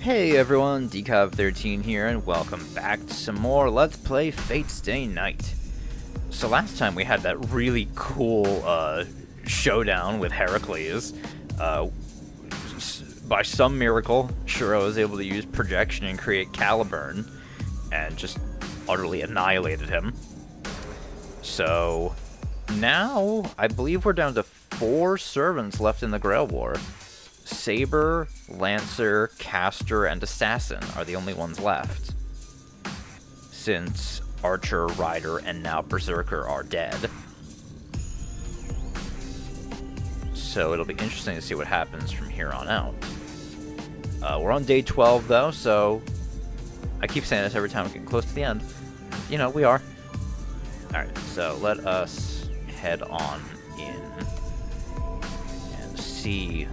Hey everyone, Decav13 here, and welcome back to some more Let's Play Fate Stay Night. So last time we had that really cool showdown with Heracles. By some miracle, Shiro was able to use projection and create Caliburn, and just utterly annihilated him. So now, I believe we're down to 4 servants left in the Grail War. Saber, Lancer, Caster, and Assassin are the only ones left, since Archer, Rider, and now Berserker are dead. So it'll be interesting to see what happens from here on out. We're on day 12 though, so I keep saying this every time we get close to the end. You know, we are. Alright, so let us head on in and see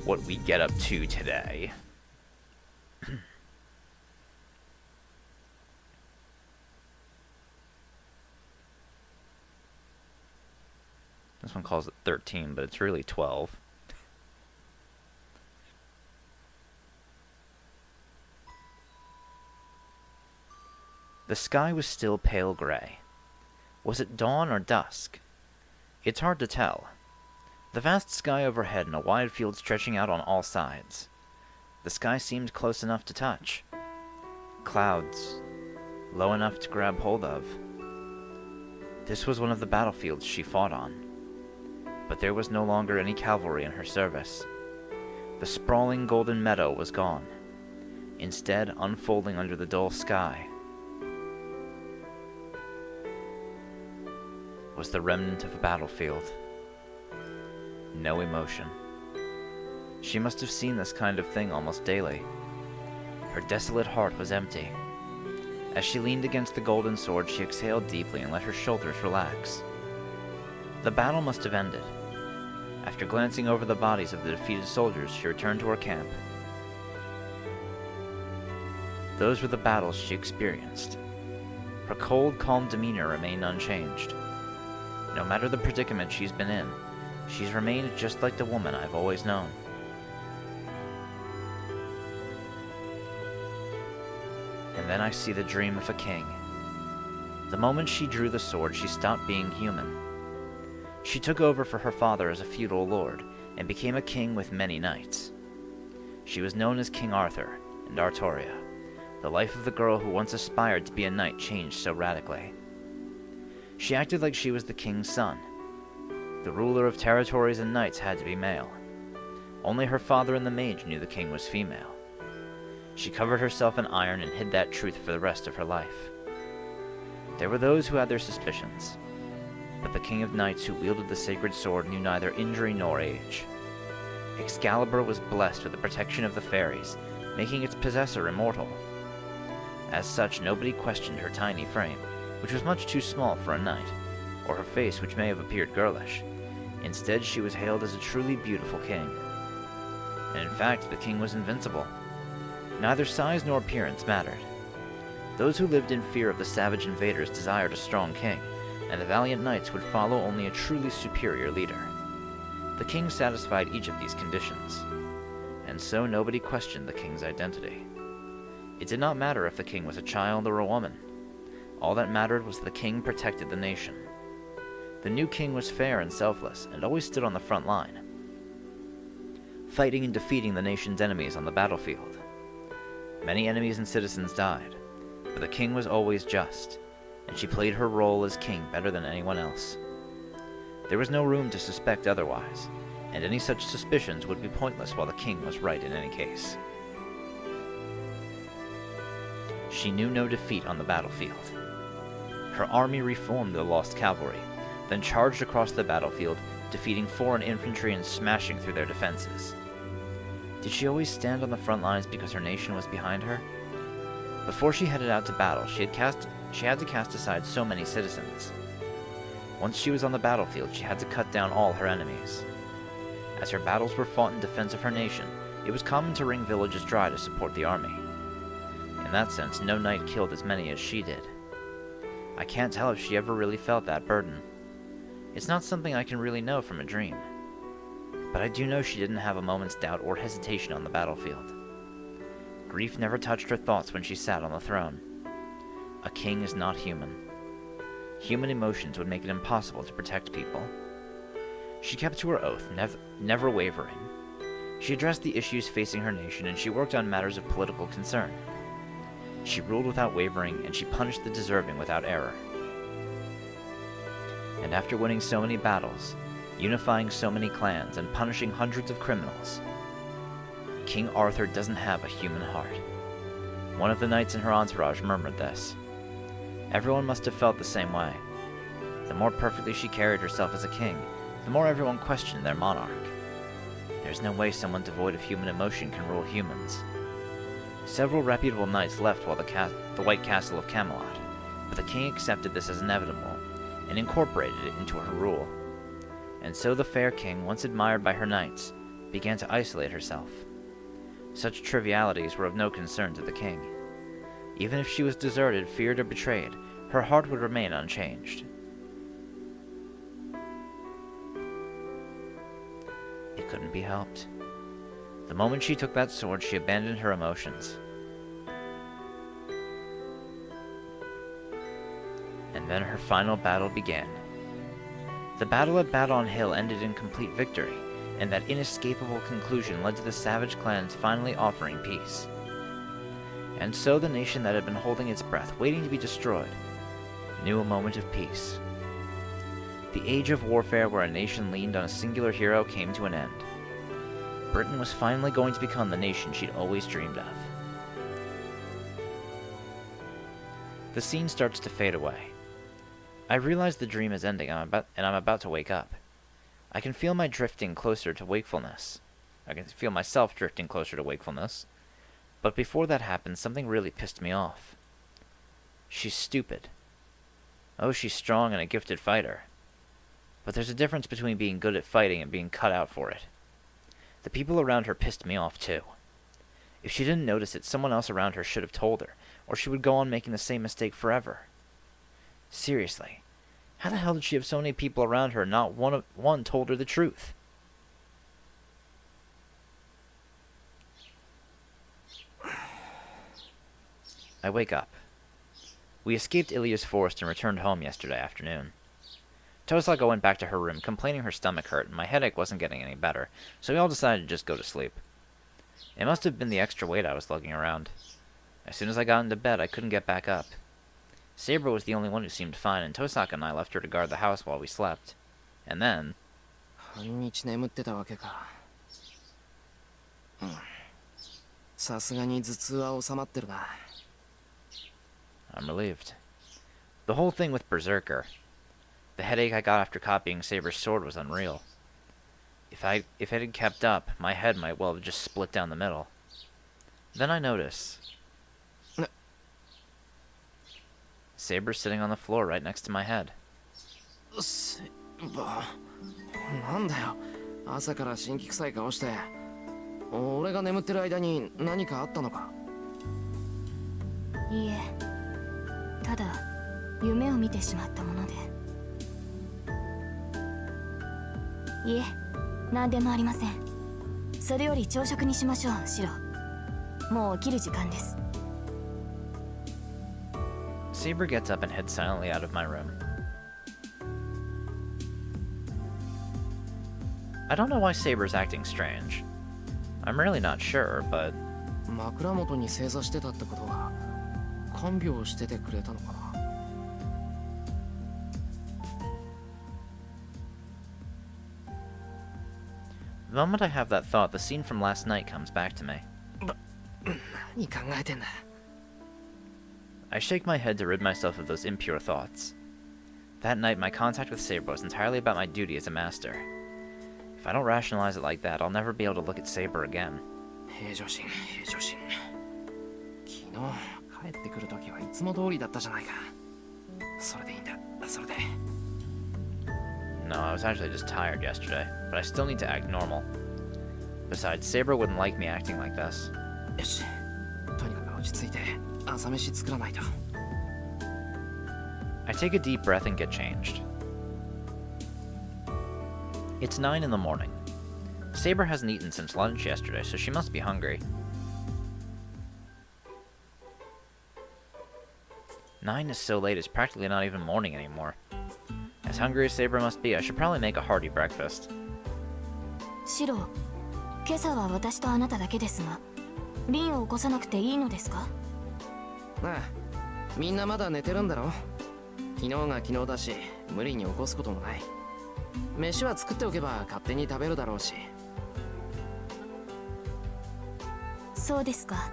what we get up to today. This one calls it 13, but it's really 12. The sky was still pale gray. Was it dawn or dusk? It's hard to tell. The vast sky overhead and a wide field stretching out on all sides. The sky seemed close enough to touch. Clouds, low enough to grab hold of. This was one of the battlefields she fought on. But there was no longer any cavalry in her service. The sprawling golden meadow was gone, instead unfolding under the dull sky was the remnant of a battlefield. No emotion. She must have seen this kind of thing almost daily. Her desolate heart was empty. As she leaned against the golden sword, she exhaled deeply and let her shoulders relax. The battle must have ended. After glancing over the bodies of the defeated soldiers, she returned to her camp. Those were the battles she experienced. Her cold, calm demeanor remained unchanged. No matter the predicament she's been in, she's remained just like the woman I've always known. And then I see the dream of a king. The moment she drew the sword, she stopped being human. She took over for her father as a feudal lord, and became a king with many knights. She was known as King Arthur, and Artoria. The life of the girl who once aspired to be a knight changed so radically. She acted like she was the king's son. The ruler of territories and knights had to be male. Only her father and the mage knew the king was female. She covered herself in iron and hid that truth for the rest of her life. There were those who had their suspicions, but the king of knights who wielded the sacred sword knew neither injury nor age. Excalibur was blessed with the protection of the fairies, making its possessor immortal. As such, nobody questioned her tiny frame, which was much too small for a knight, or her face, which may have appeared girlish. Instead, she was hailed as a truly beautiful king. And in fact, the king was invincible. Neither size nor appearance mattered. Those who lived in fear of the savage invaders desired a strong king, and the valiant knights would follow only a truly superior leader. The king satisfied each of these conditions, and so nobody questioned the king's identity. It did not matter if the king was a child or a woman. All that mattered was the king protected the nation. The new king was fair and selfless, and always stood on the front line, fighting and defeating the nation's enemies on the battlefield. Many enemies and citizens died, but the king was always just, and she played her role as king better than anyone else. There was no room to suspect otherwise, and any such suspicions would be pointless while the king was right in any case. She knew no defeat on the battlefield. Her army reformed the lost cavalry, then charged across the battlefield, defeating foreign infantry and smashing through their defenses. Did she always stand on the front lines because her nation was behind her? Before she headed out to battle, she had to cast aside so many citizens. Once she was on the battlefield, she had to cut down all her enemies. As her battles were fought in defense of her nation, it was common to wring villages dry to support the army. In that sense, no knight killed as many as she did. I can't tell if she ever really felt that burden. It's not something I can really know from a dream. But I do know she didn't have a moment's doubt or hesitation on the battlefield. Grief never touched her thoughts when she sat on the throne. A king is not human. Human emotions would make it impossible to protect people. She kept to her oath, never wavering. She addressed the issues facing her nation, and she worked on matters of political concern. She ruled without wavering, and she punished the deserving without error. And after winning so many battles, unifying so many clans, and punishing hundreds of criminals, King Arthur doesn't have a human heart. One of the knights in her entourage murmured this. Everyone must have felt the same way. The more perfectly she carried herself as a king, the more everyone questioned their monarch. There's no way someone devoid of human emotion can rule humans. Several reputable knights left while the White Castle of Camelot, but the king accepted this as inevitable, and incorporated it into her rule. And so the fair king, once admired by her knights, began to isolate herself. Such trivialities were of no concern to the king. Even if she was deserted, feared, or betrayed, her heart would remain unchanged. It couldn't be helped. The moment she took that sword, she abandoned her emotions. And then her final battle began. The battle at Badon Hill ended in complete victory, and that inescapable conclusion led to the savage clans finally offering peace. And so the nation that had been holding its breath, waiting to be destroyed, knew a moment of peace. The age of warfare where a nation leaned on a singular hero came to an end. Britain was finally going to become the nation she'd always dreamed of. The scene starts to fade away. I realize the dream is ending, and I'm about to wake up. I can feel my drifting closer to wakefulness. I can feel myself drifting closer to wakefulness. But before that happens, something really pissed me off. She's stupid. Oh, she's strong and a gifted fighter. But there's a difference between being good at fighting and being cut out for it. The people around her pissed me off too. If she didn't notice it, someone else around her should have told her, or she would go on making the same mistake forever. Seriously, how the hell did she have so many people around her and not one told her the truth? I wake up. We escaped Ilya's forest and returned home yesterday afternoon. Tosaka went back to her room, complaining her stomach hurt, and my headache wasn't getting any better, so we all decided to just go to sleep. It must have been the extra weight I was lugging around. As soon as I got into bed, I couldn't get back up. Saber was the only one who seemed fine, and Tosaka and I left her to guard the house while we slept. And then... I'm relieved. The whole thing with Berserker. The headache I got after copying Saber's sword was unreal. If it had kept up, my head might well have just split down the middle. Then I notice... Saber's sitting on the floor right next to my head. Saber gets up and heads silently out of my room. I don't know why Saber's acting strange. I'm really not sure, but... The moment I have that thought, the scene from last night comes back to me. I shake my head to rid myself of those impure thoughts. That night, my contact with Saber was entirely about my duty as a master. If I don't rationalize it like that, I'll never be able to look at Saber again. No, I was actually just tired yesterday, but I still need to act normal. Besides, Saber wouldn't like me acting like this. I take a deep breath and get changed. It's 9 in the morning. Saber hasn't eaten since lunch yesterday, so she must be hungry. 9 is so late, it's practically not even morning anymore. As hungry as Saber must be, I should probably make a hearty breakfast. シロ、今朝は私とあなただけですが、リンを起こさなくていいのですか？ああ、みんなまだ寝てるんだろ。昨日が昨日だし、無理に起こすこともない。飯は作っておけば勝手に食べるだろうし。そうですか。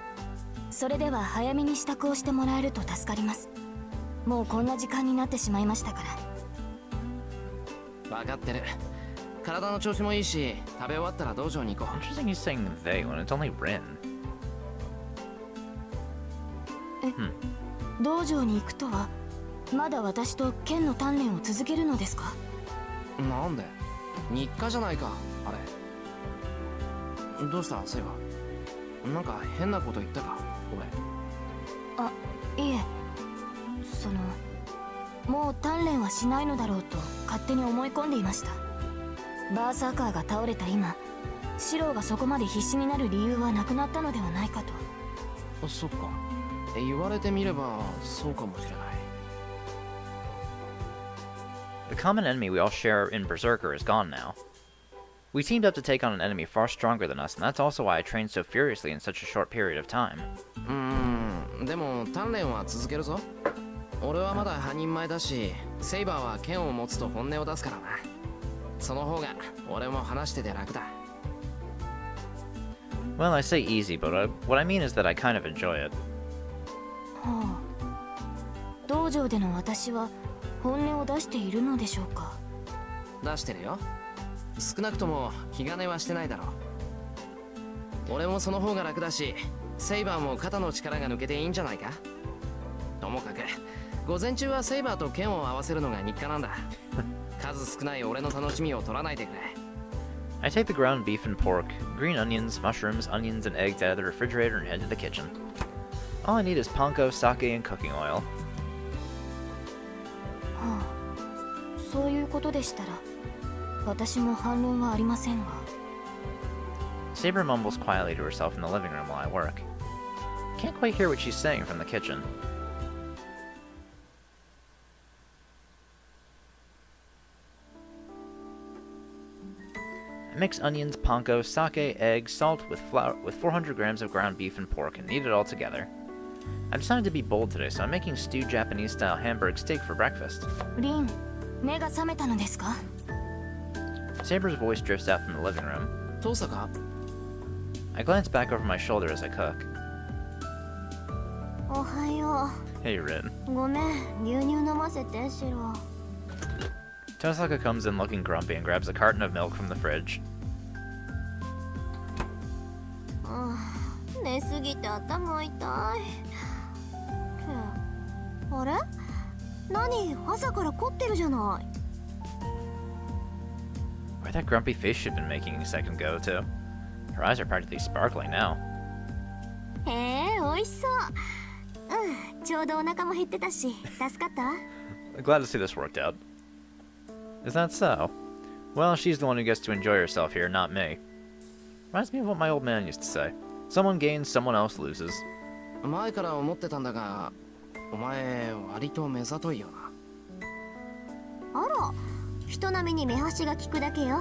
それでは早めに支度をしてもらえると助かります。もうこんな時間になってしまいましたから。分かってる。体の調子もいいし、食べ終わったら道場に行こう。 Interesting he's saying they when it's only Rin. 道場に行くとは、まだ私と剣の鍛錬を続けるのですか？なんで？日課じゃないか、あれ。どうした、セイバ？なんか変なこと言ったか、俺。あ、いえ、もう鍛錬はしないのだろうと勝手に思い込んでいました。バーサーカーが倒れた今、シローがそこまで必死になる理由はなくなったのではないかと。そっか。言われてみればそうかもしれない。 The common enemy we all share in Berserker is gone now. We teamed up to take on an enemy far stronger than us, and that's also why I trained so furiously in such a short period of time. でも鍛錬は続けるぞ。俺はまだ半人前だし、セイバーは剣を持つと本音を出すからな。その方が俺も話してて楽だ。 Well, I say easy, but what I mean is that I kind of enjoy it. はあ、道場での私は本音を出しているのでしょうか？出してるよ。少なくとも気兼ねはしてないだろう。俺もその方が楽だし、セイバーも肩の力が抜けていいんじゃないか。ともかく午前中はセイバーと剣を合わせるのが日課なんだ。数少ない俺の楽しみを取らないでくれ。 I take the ground beef and pork, green onions, mushrooms, onions, and eggs out of the refrigerator and head to the kitchen. All I need is panko, sake, and cooking oil. はあ、そういうことでしたら私も反論はありませんが。 Saber mumbles quietly to herself in the living room while I work. Can't quite hear what she's saying from the kitchen. I mix onions, panko, sake, eggs, salt with flour with 400 grams of ground beef and pork and knead it all together. I decided to be bold today, so I'm making stewed Japanese-style Hamburg steak for breakfast. リン、目が覚めたのですか？ Saber's voice drifts out from the living room. 父さか？ I glance back over my shoulder as I cook. おはよ Hey, Rin. う。ごめん、牛乳飲ませて、シロ。Tosaka comes in looking grumpy and grabs a carton of milk from the fridge. 寝すぎて頭痛い。あれ？何？朝から凝ってるじゃない。Where that grumpy face she'd been making a second go to. Her eyes are practically sparkling now. へえ、美味しそう。ちょうどお腹も減ってたし、助かった？ Glad to see this worked out. Is that so? Well, she's the one who gets to enjoy herself here, not me. Reminds me of what my old man used to say. Someone gains, someone else loses. 前から思ってたんだが、お前割と目ざといよな。あら、人並みに目端が利くだけよ。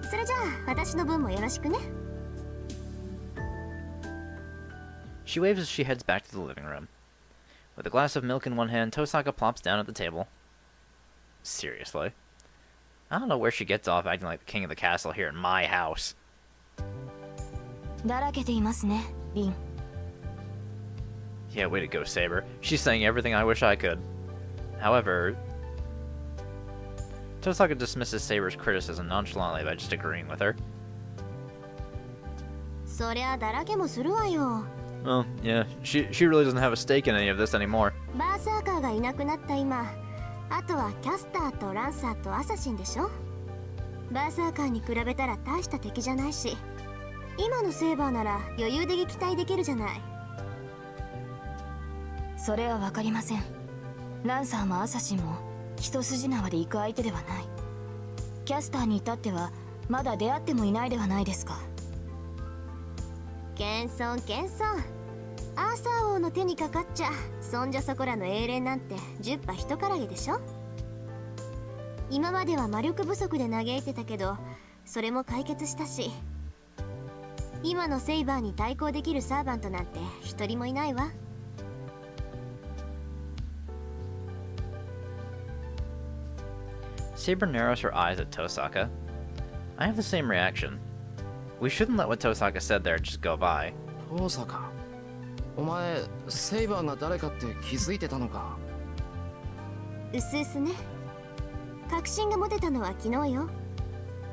それじゃあ、私の分もよろしくね。She waves as she heads back to the living room. With a glass of milk in one hand, Tosaka plops down at the table. Seriously. I don't know where she gets off acting like the king of the castle here in my house. だらけていますね、リン。Yeah, way to go, Saber. She's saying everything I wish I could. However, Tosaka dismisses Saber's criticism nonchalantly by just agreeing with her. そりゃだらけもするわよ。Well, yeah, she really doesn't have a stake in any of this anymore. バーサーカーがいなくなった今、あとはキャスターとランサーとアサシンでしょ。バーサーカーに比べたら大した敵じゃないし、今のセーバーなら余裕で撃退できるじゃない。それはわかりません。ランサーもアサシンも一筋縄で行く相手ではない。キャスターに至ってはまだ出会ってもいないではないですか。謙遜謙遜。アーサー王の手にかかっちゃそんじゃそこらの英霊なんて10羽一からげでしょ。今までは魔力不足で嘆いてたけど、それも解決したし、今のセイバーに対抗できるサーバントなんて一人もいないわ。Saber narrows her eyes at Tosaka. I have the same reaction. We shouldn't let what Tosaka said there just go by. 遠坂、お前セイバーが誰かって気づいてたのか？うすうすね。確信が持てたのは昨日よ。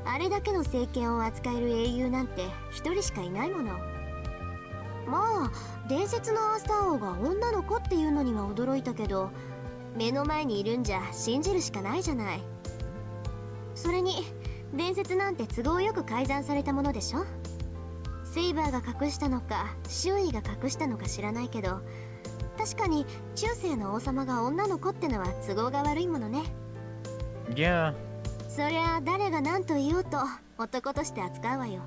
あれだけの聖剣を扱える英雄なんて一人しかいないもの。まあ伝説のアーサー王が女の子っていうのには驚いたけど、目の前にいるんじゃ信じるしかないじゃない。それに伝説なんて都合よく改ざんされたものでしょ。セイバーが隠したのか周囲が隠したのか知らないけど、確かに中世の王様が女の子ってのは都合が悪いものね。Yeah. そりゃ誰が何と言おうと男として扱うわよ。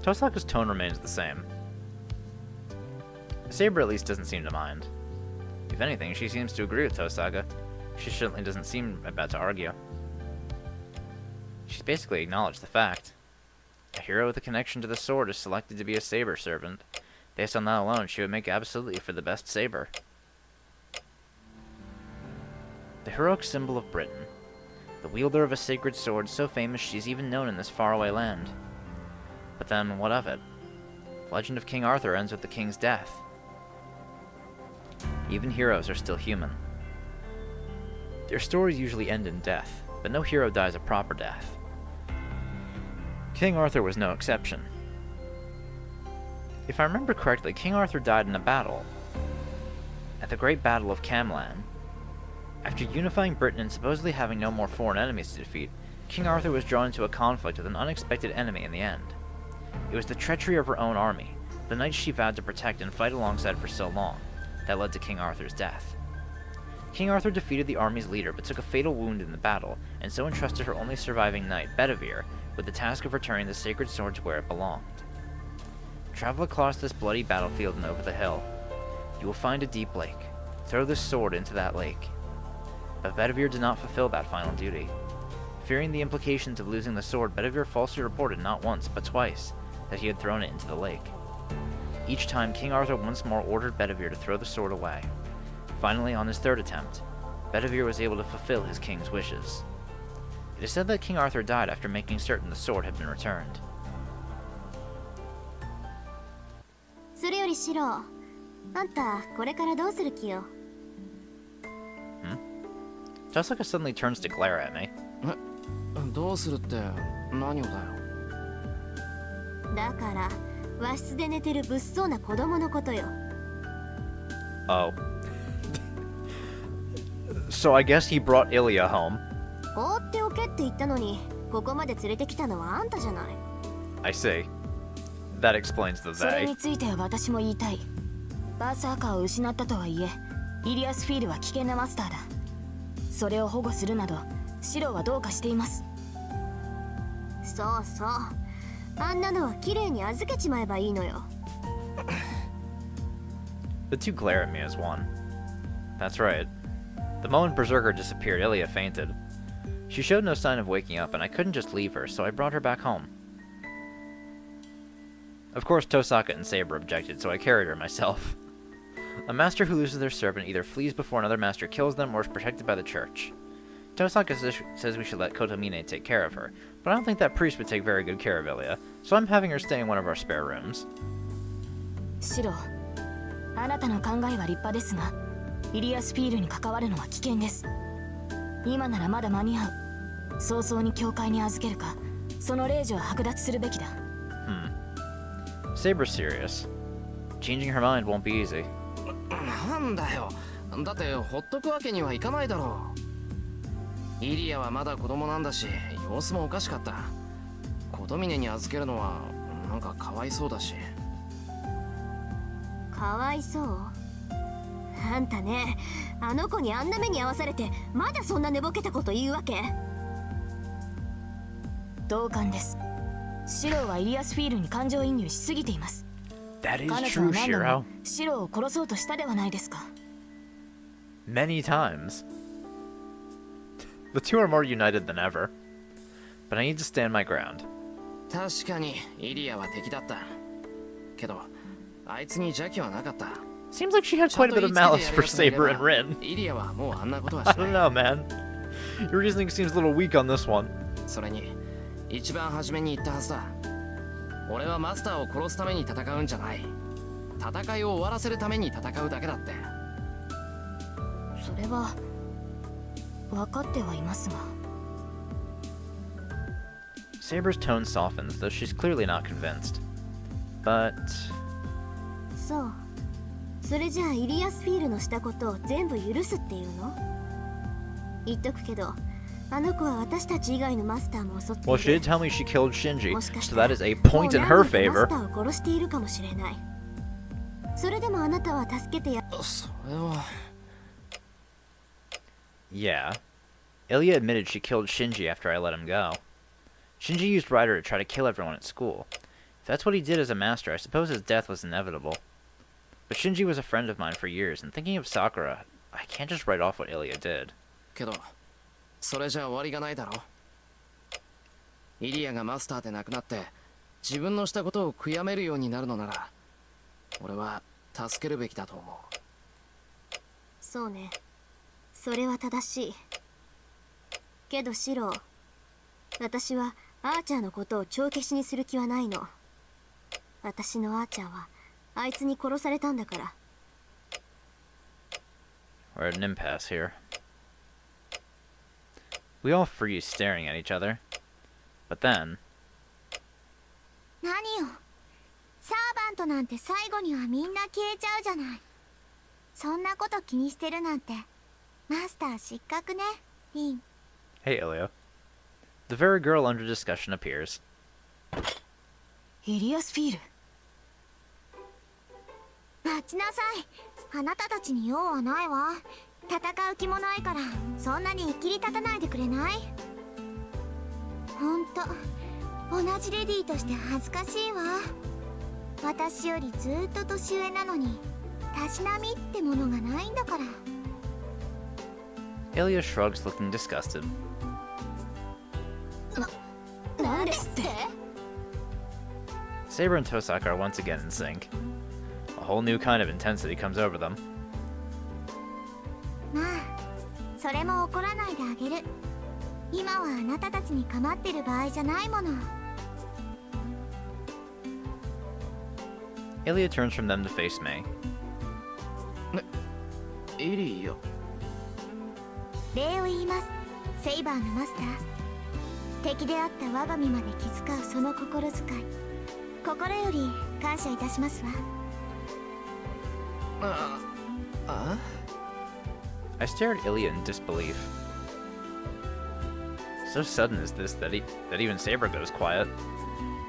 Tosaka's tone remains the same. Saber at least doesn't seem to mind. If anything, she seems to agree with Tosaka. She certainly doesn't seem about to argue. She's basically acknowledged the fact. A hero with a connection to the sword is selected to be a saber servant. Based on that alone, she would make absolutely for the best saber. The heroic symbol of Britain. The wielder of a sacred sword so famous she's even known in this faraway land. But then, what of it? The legend of King Arthur ends with the king's death. Even heroes are still human. Their stories usually end in death, but no hero dies a proper death. King Arthur was no exception. If I remember correctly, King Arthur died in a battle. At the Great Battle of Camlan. After unifying Britain and supposedly having no more foreign enemies to defeat, King Arthur was drawn into a conflict with an unexpected enemy in the end. It was the treachery of her own army, the knights she vowed to protect and fight alongside for so long, that led to King Arthur's death. King Arthur defeated the army's leader but took a fatal wound in the battle, and so entrusted her only surviving knight, Bedivere, with the task of returning the sacred sword to where it belonged. Travel across this bloody battlefield and over the hill. You will find a deep lake. Throw this sword into that lake. But Bedivere did not fulfill that final duty. Fearing the implications of losing the sword, Bedivere falsely reported not once, but twice, that he had thrown it into the lake. Each time, King Arthur once more ordered Bedivere to throw the sword away. Finally, on his third attempt, Bedivere was able to fulfill his king's wishes. It is said that King Arthur died after making certain the sword had been returned. それよりシロ、あんたこれからどうする気よ。Tosaka suddenly turns to glare at me. どうするって何をだよ。だから和室で寝てる物騒な子供のことよ。Oh. So I guess he brought Emiya home. 放っておけって言ったのに、ここまで連れてきたのはあんたじゃない。I see. That explains the それ they. については私も言いたい。バーサーカーを失ったとはいえ、イリアスフィールは危険なマスターだ。それを保護するなど、シロはどうかしています。そうそう。あんなのは綺麗に預けちまえばいいのよ。The two glare at me as one. That's right. The moment Berserker disappeared, Emiya fainted. She showed no sign of waking up, and I couldn't just leave her, so I brought her back home. Of course, Tosaka and Saber objected, so I carried her myself. A master who loses their servant either flees before another master kills them or is protected by the church. Tosaka says we should let Kotomine take care of her, but I don't think that priest would take very good care of Emiya, so I'm having her stay in one of our spare rooms. シロ、あなたの考えは立派ですが、イリアスフィールに関わるのは危険です。今ならまだ間に合う。早々に教会に預けるか、その令状を剥奪するべきだ。Saber's serious. Changing her mind won't be easy. なんだよ。だってほっとくわけにはいかないだろう。イリアはまだ子供なんだし、様子もおかしかった。琴峰に預けるのはなんかかわいそうだし。かわいそう。あんたね、あの子にあんな目に遭わされてまだそんな寝ぼけたこと言うわけ？同感です。シロはイリアスフィールに感情移入しすぎています。That is 彼女 true, は何度 Shiro. もシロを殺そうとしたではないですか。 Many times. The two are more united than ever. But I need to stand my ground. 確かにイリアは敵だったけどあいつに邪気はなかった。 Seems like she had quite a bit of malice for Saber and Rin. イリアはもうあんなことは I しな don't い。 know, man. Your reasoning seems a little weak on this one. それに一番初めに言ったはずだ。俺はマスターを殺すために戦うんじゃない。戦いを終わらせるために戦うだけだって。それは分かってはいますが。 Saber's tone softens, though she's clearly not convinced. But そう。それじゃあイリアスフィールのしたことを全部許すっていうの？言っとくけど、あの子は私たち以外のマスターも襲っている。 well, she did tell me she killed Shinji, もしかし so たら that is a point in her もう何人か favor. マスターを殺しているかもしれない。それでもあなたは助けてや。それは Yeah. Ilya admitted she killed Shinji after I let him go. Shinji used Ryder to try to kill everyone at school. If that's what he did as a master, I suppose his death was inevitable. But Shinji was a friend of mine for years, and thinking of Sakura, I can't just write off what Ilya did. けどそれじゃ終わりがないだろ。イリアがマスターで亡くなって自分のしたことを悔やめるようになるのなら俺は助けるべきだと思う。そうね。それは正しい。けどシロー、私はアーチャーのことを帳消しにする気はないの。私のアーチャーはあいつに殺されたんだから。 We're at an impasse here. We all freeze, staring at each other. But then, 何よ。サーバントなんて最後にはみんな消えちゃうじゃない。そんなこと気にしてるなんてマスター失格ね、リン。 hey Ilya. The very girl under discussion appears. イリアスフィール。待ちなさい。あなたたちに用はないわ。戦う気もないからそんなにいきり立たないでくれない？ほんと同じレディーとして恥ずかしいわ。私よりずっと年上なのにたしなみってものがないんだから。 Ilya shrugs, looking disgusted. なんですって。 Saber and Tosaka are once again in sync. A whole new kind of intensity comes over them. まあそれも怒らないであげる。今はあなたたちに構ってる場合じゃないもの。 Ilya turns from them to face May. イリア礼を言います、セイバーのマスター。敵であった我が身まで気遣うその心遣い、心より感謝いたしますわ。あ I stare at Ilya in disbelief. So sudden is this that even Saber goes quiet.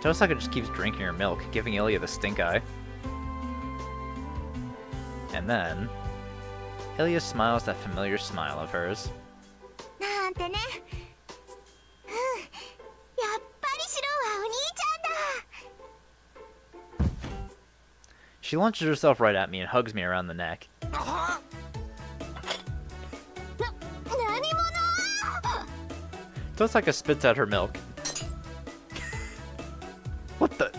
Tosaka just keeps drinking her milk, giving Ilya the stink eye. And then, Ilya smiles that familiar smile of hers. なんてね。やっぱりシロはお兄ちゃんだ。 She launches herself right at me and hugs me around the neck. 何者？ Tosaka spits out her milk. What the?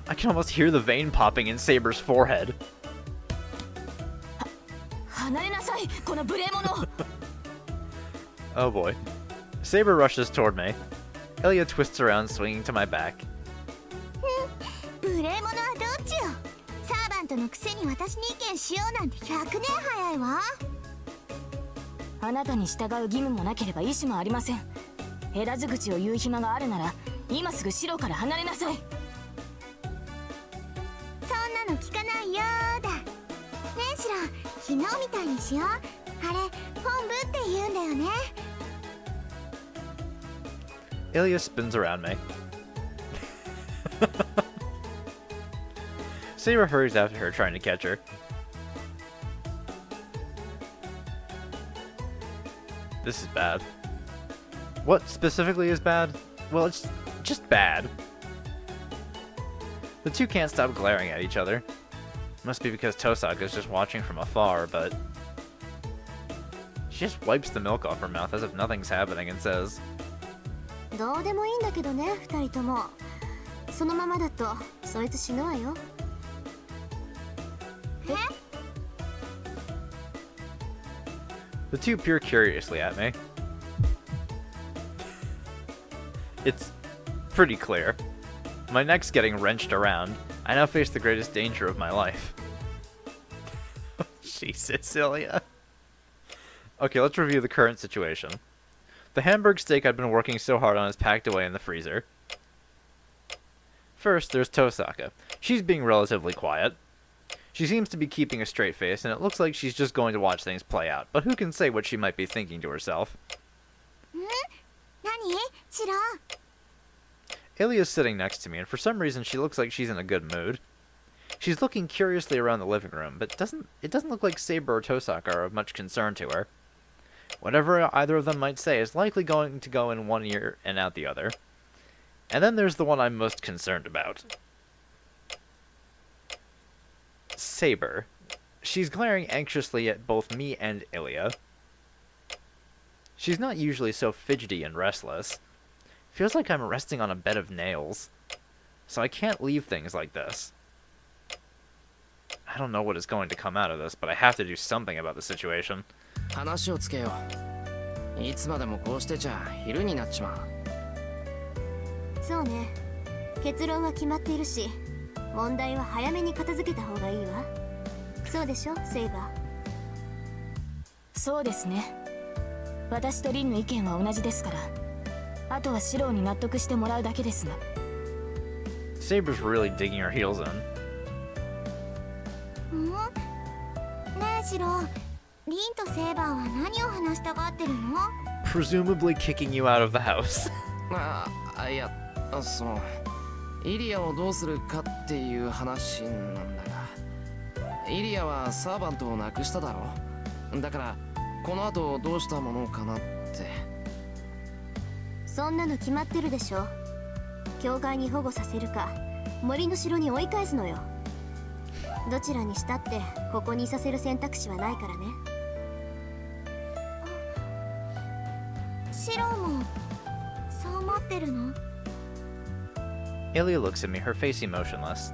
I can almost hear the vein popping in Saber's forehead. 離れなさい、この無礼者。 Oh boy. Saber rushes toward me. Ilya twists around, swinging to my back. 無礼者はどっちよ。サーバントのくせに私に意見しようなんて100年早いわ。あなたに従う義務もなければ意思もありません。枝ず口を言う暇があるなら今すぐ城から離れなさい。そんなの聞かないよーだ。ねえシロ、昨日みたいにしよう。あれ本部って言うんだよね。 Ilya spins around me. Saber hurries after her, trying to catch her. This is bad. What specifically is bad? Well, it's just bad. The two can't stop glaring at each other. Must be because Tosaka's just watching from afar, but... She just wipes the milk off her mouth as if nothing's happening and says, どうでもいいんだけどね、二人とも。そのままだとそいつ死ぬわよ。The two peer curiously at me. It's pretty clear. My neck's getting wrenched around. I now face the greatest danger of my life. Jesus, Ilya. Okay, let's review the current situation. The Hamburg steak I've been working so hard on is packed away in the freezer. First, there's Tosaka. She's being relatively quiet. She seems to be keeping a straight face, and it looks like she's just going to watch things play out, but who can say what she might be thinking to herself? Ilya's sitting next to me, and for some reason she looks like she's in a good mood. She's looking curiously around the living room, but it doesn't look like Saber or Tosaka are of much concern to her. Whatever either of them might say is likely going to go in one ear and out the other. And then there's the one I'm most concerned about. Saber. She's glaring anxiously at both me and Ilya. She's not usually so fidgety and restless. Feels like I'm resting on a bed of nails. So I can't leave things like this. I don't know what is going to come out of this, but I have to do something about the situation. 話をつけよう。いつまでもこうしてちゃ昼になっちまう。そうね。結論は決まっているし、問題は早めに片付けた方がいいわ。そうでしょ、セイバー。そうですね。私とリンの意見は同じですから。あとはシローに納得してもらうだけですが。Saber's really digging her heels in. ねえシロー、リンとセイバーは何を話したがってるの？ Presumably kicking you out of the house. いや、そのイリアをどうするかっていう話なんだが、イリアはサーバントを亡くしただろ。だからこの後どうしたものかなって。そんなの決まってるでしょ。教会に保護させるか森の城に追い返すのよ。どちらにしたってここにいさせる選択肢はないからね。シローもそう思ってるの？ Ilya looks at me, her face emotionless.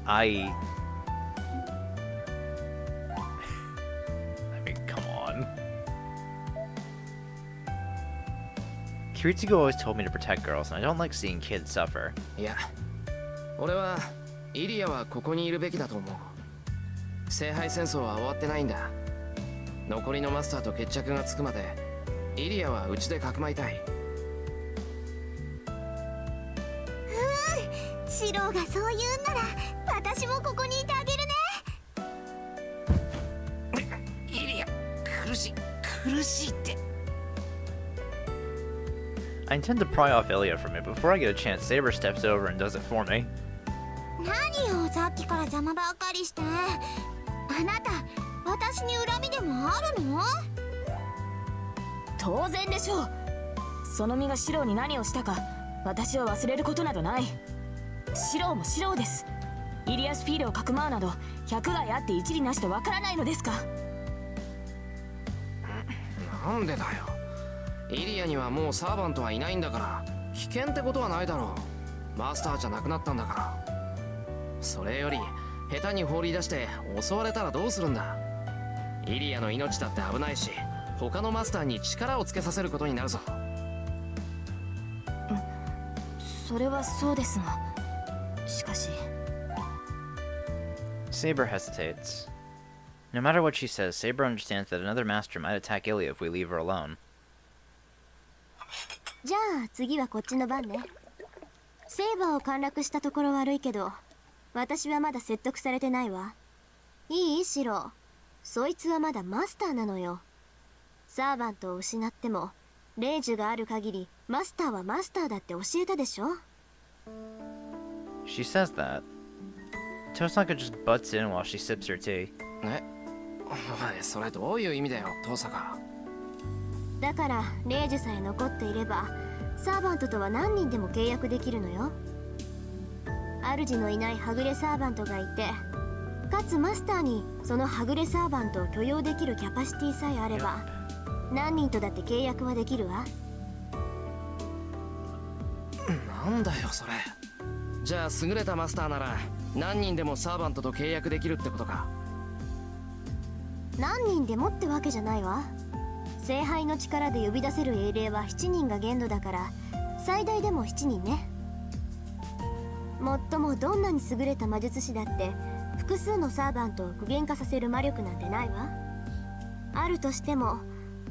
I mean, come on. Kiritsugo always told me to protect girls, and I don't like seeing kids suffer. いや、俺はイリアはここにいるべきだと思う。聖杯戦争は終わってないんだ。残りのマスターと決着がつくまでイリアはうちでかくまいたい。シローがそう言うんなら私もここにいてあげるね。イリア、苦しいって。I intend to pry off Ilya from me, but before I get a chance, Saber steps over and does it for me. 何よ、さっきから邪魔ばっかりして。あなた、私に恨みでもあるの？当然でしょう。その身がシローに何をしたか私は忘れることなどない。シローもシローです。イリアスピールをかくまうなど百害あって一理なしとわからないのですか？なんでだよ。イリアにはもうサーバントはいないんだから、危険ってことはないだろう。マスターじゃなくなったんだから。それより下手に放り出して襲われたらどうするんだ。イリアの命だって危ないし、他のマスターに力をつけさせることになるぞ。それはそうですが、しかし。Saber hesitates. No matter what she says, Saber understands that another master might attack Ilya if we leave her alone. じゃあ次はこっちの番ね。セイバーを陥落したところ悪いけど、私はまだ説得されてないわ。いい？シロー。そいつはまだマスターなのよ。サーバントを失っても霊樹がある限りマスターはマスターだって教えたでしょ。 She says that. Tosaka just butts in while she sips her tea. え、お前それどういう意味だよ、トサカ。だから霊樹さえ残っていればサーバントとは何人でも契約できるのよ。主のいないはぐれサーバントがいて、かつマスターにそのはぐれサーバントを許容できるキャパシティさえあれば、何人とだって契約はできるわ。なんだよそれ。じゃあ優れたマスターなら何人でもサーバントと契約できるってことか。何人でもってわけじゃないわ。聖杯の力で呼び出せる英霊は7人が限度だから、最大でも7人ね。もっともどんなに優れた魔術師だって複数のサーバントを具現化させる魔力なんてないわ。あるとしても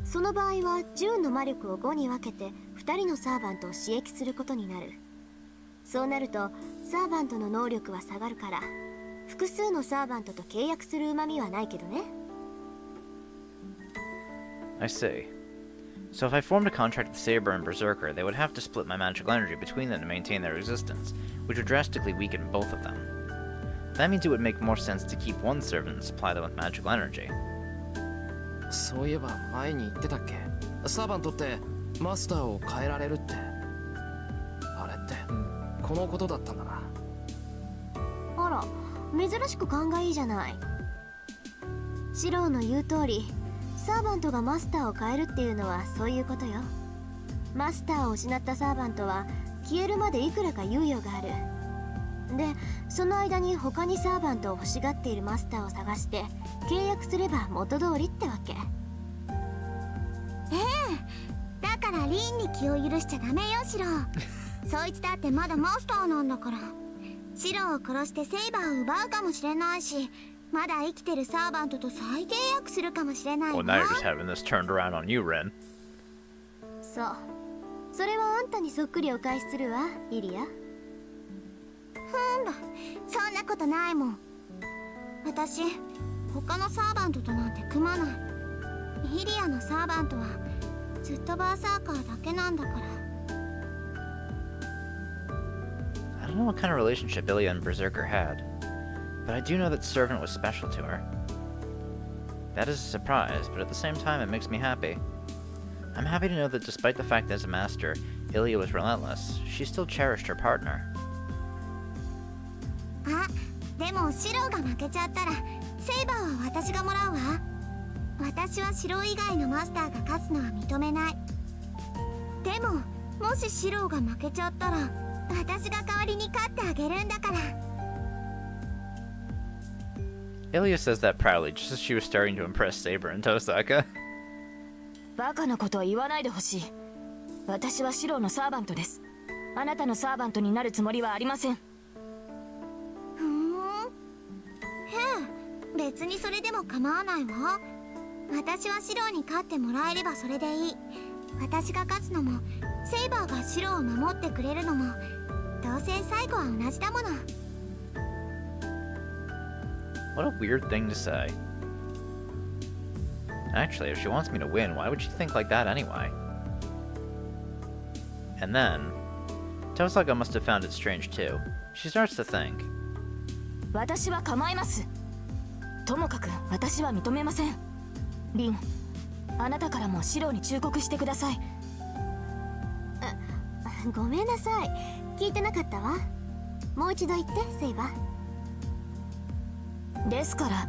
その場合は10の魔力を5に分けて2人のサーバントを刺激することになる。そうなるとサーバントの能力は下がるから、複数のサーバントと契約する旨味はないけどね。I see. So if I formed a contract with Saber and Berserker, they would have to split my magical energy between them to maintain their existence, which would drastically weaken both of them. That means it would make more sense to keep one servant and supply them with magical energy. そういえば前に言ってたっけ、サーバントってマスターを変えられるって。あれってこのことだったんだな。あら、珍しく勘がいいじゃない。シローの言う通り、サーバントがマスターを変えるっていうのはそういうことよ。マスターを失ったサーバントは消えるまでいくらか猶予がある。で、その間に他にサーバントを欲しがっているマスターを探して契約すれば元通りってわけ。だからリンに気を許しちゃダメよシロそいつだってまだマスターなんだから。シロを殺してセイバーを奪うかもしれないし、まだ生きてるサーバントと再契約するかもしれないわ。 Well, now you're just having this turned around on you, Ren. そう、それはあんたにそっくりお返しするわ、イリア。そんなことないもん。私他のサーバントとなんて組まない。イリアのサーバントはずっとバーサーカーだけなんだから。 I don't know what kind of relationship Ilya and Berserker had, but I do know that Servant was special to her. That is a surprise, but at the same time it makes me happy. I'm happy to know that despite the fact that as a master, Ilya was relentless, she still cherished her partner. あ、でもシロが負けちゃったらセイバーは私がもらうわ。私はシロ以外のマスターが勝つのは認めない。でももしシロが負けちゃったら私が代わりに勝ってあげるんだから。 Ilya says that proudly, just as she was starting to impress Saber and Tosaka. バカなことは言わないでほしい。私はシロのサーバントです。あなたのサーバントになるつもりはありません。別にそれでも構わないわ。私はシロに勝ってもらえればそれでいい。私が勝つのもセイバーがシロを守ってくれるのもどうせ最後は同じだもの。 What a weird thing to say. Actually, if she wants me to win, why would she think like that anyway? And then, Tosaka must have found it strange too. She starts to think. 私は構います。ともかく私は認めません。リン、あなたからもシロに忠告してください。ごめんなさい、聞いてなかったわ。もう一度言って、セイバー。ですから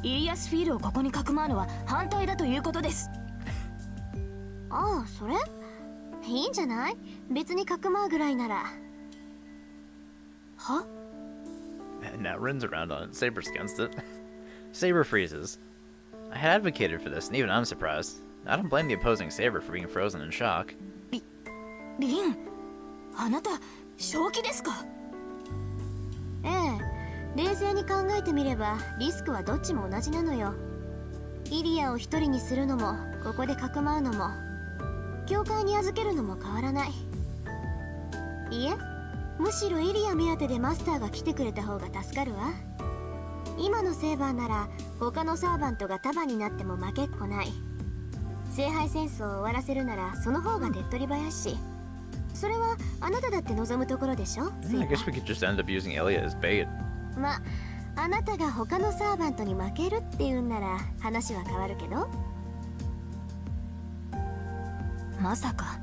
イリアスフィールをここにかくまうのは反対だということです。ああ、それいいんじゃない？別にかくまうぐらいなら。は？ And now Rin's around on it. Saber's against it. Saber freezes. I had advocated for this, and even I'm surprised. I don't blame the opposing Saber for being frozen in shock. リン、あなた正気ですか？ええ、冷静に考えてみればリスクはどっちも同じなのよ。イリアを一人にするのもここでかくまうのも教会に預けるのも変わらない。いえ、むしろイリア目当てでマスターが来てくれた方が助かるわ。今のセーバーなら他のサーバントが束になっても負けっこない。聖杯戦争を終わらせるならその方が手っ取り早いし、それはあなただって望むところでしょ。 I guess we could just end up using Ilya as bait. ま、あなたが他のサーバントに負けるっていうんなら話は変わるけど。まさか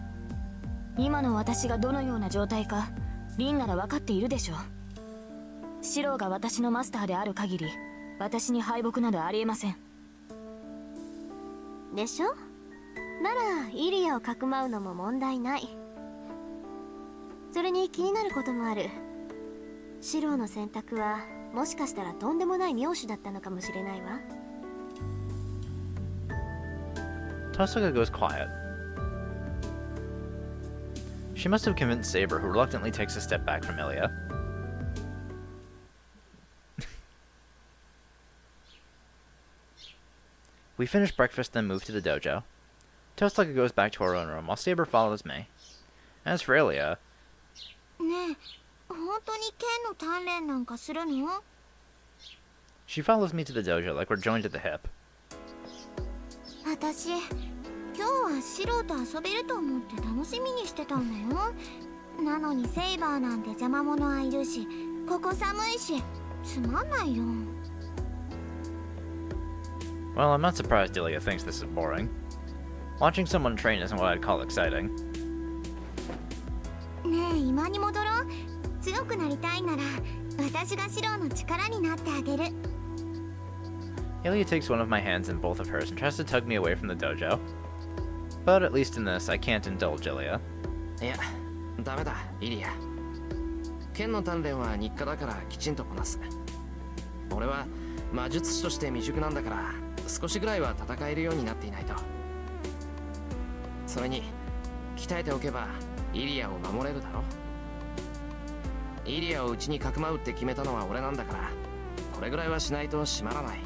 今の私がどのような状態かリンなら分かっているでしょう。シローが私のマスターである限り私に敗北などありえません。でしょ？ならイリアをかくまうのも問題ない。それに気になることもある。シローの選択はもしかしたらとんでもない妙手だったのかもしれないわ。 Tosaka goes quiet. She must have convinced Saber, who reluctantly takes a step back from Emiya. We finish breakfast, then move to the dojo. Tosaka goes back to her own room, while Saber follows me. As for Emiya, ねえ、本当に剣の鍛錬なんかするの？ she follows me to the dojo like we're joined at the hip. 私、今日はシロと遊べると思って楽しみにしてたんだよ。なのにセイバーなんて邪魔者はいるし、ここ寒いし、つまんないよ。 Well, I'm not surprised Emiya thinks this is boring. Watching someone train isn't what I'd call exciting. ねえ、今に戻ろう。強くなりたいなら、私がシロの力になってあげる。 Emiya takes one of my hands in both of hers and tries to tug me away from the dojo. But at least in this, I can't indulge Emiya. いや、ダメだ、イリア。剣の鍛錬は日課だからきちんとこなす。俺は魔術師として未熟なんだから、少しぐらいは戦えるようになっていないと。それに、鍛えておけば、イリアを守れるだろ。イリアをうちにかくまうって決めたのは俺なんだから、これぐらいはしないと締まらない。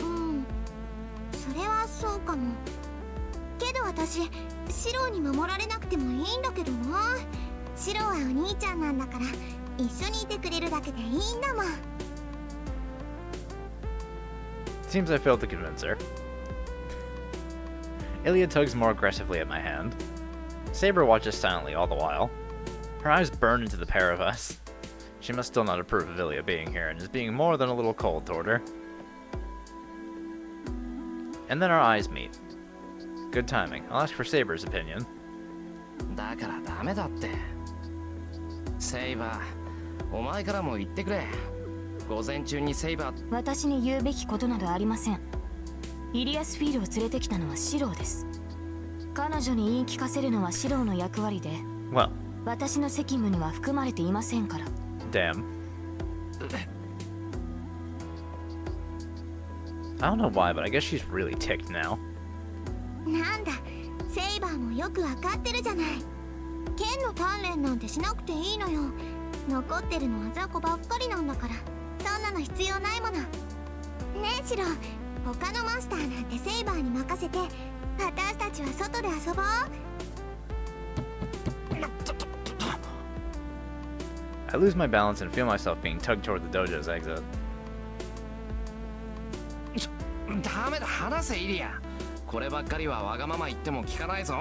え？うん、それはそうかも。けど私、シロに守られなくてもいいんだけどな。シロはお兄ちゃんなんだから、一緒にいてくれるだけでいいんだもん。 Seems I failed to convince her. Emiya tugs more aggressively at my hand. Saber watches silently all the while. Her eyes burn into the pair of us. She must still not approve of Emiya being here and is being more than a little cold toward her. And then our eyes meet. Good timing. I'll ask for Saber's opinion. だからダメだって。セイバー、お前からも言ってくれ。午前中にセイバー。私に言うべきことなどありません。イリアスフィールを連れてきたのはシローです。彼女に言い聞かせるのはシローの役割で、 Well, 私の責務には含まれていませんから。 damn. I don't know why, but I guess she's really ticked now. なんだ、セイバーもよくわかってるじゃない。剣の鍛錬なんてしなくていいのよ。残ってるのは雑魚ばっかりなんだから、そんなの必要ないもの。ねえシロ、他のマスターなんてセイバーに任せて、私たちは外で遊ぼう。 I lose my balance and feel myself being tugged toward the dojo's exit. ダメだ、離せイリア。こればっかりはわがまま言っても聞かないぞ。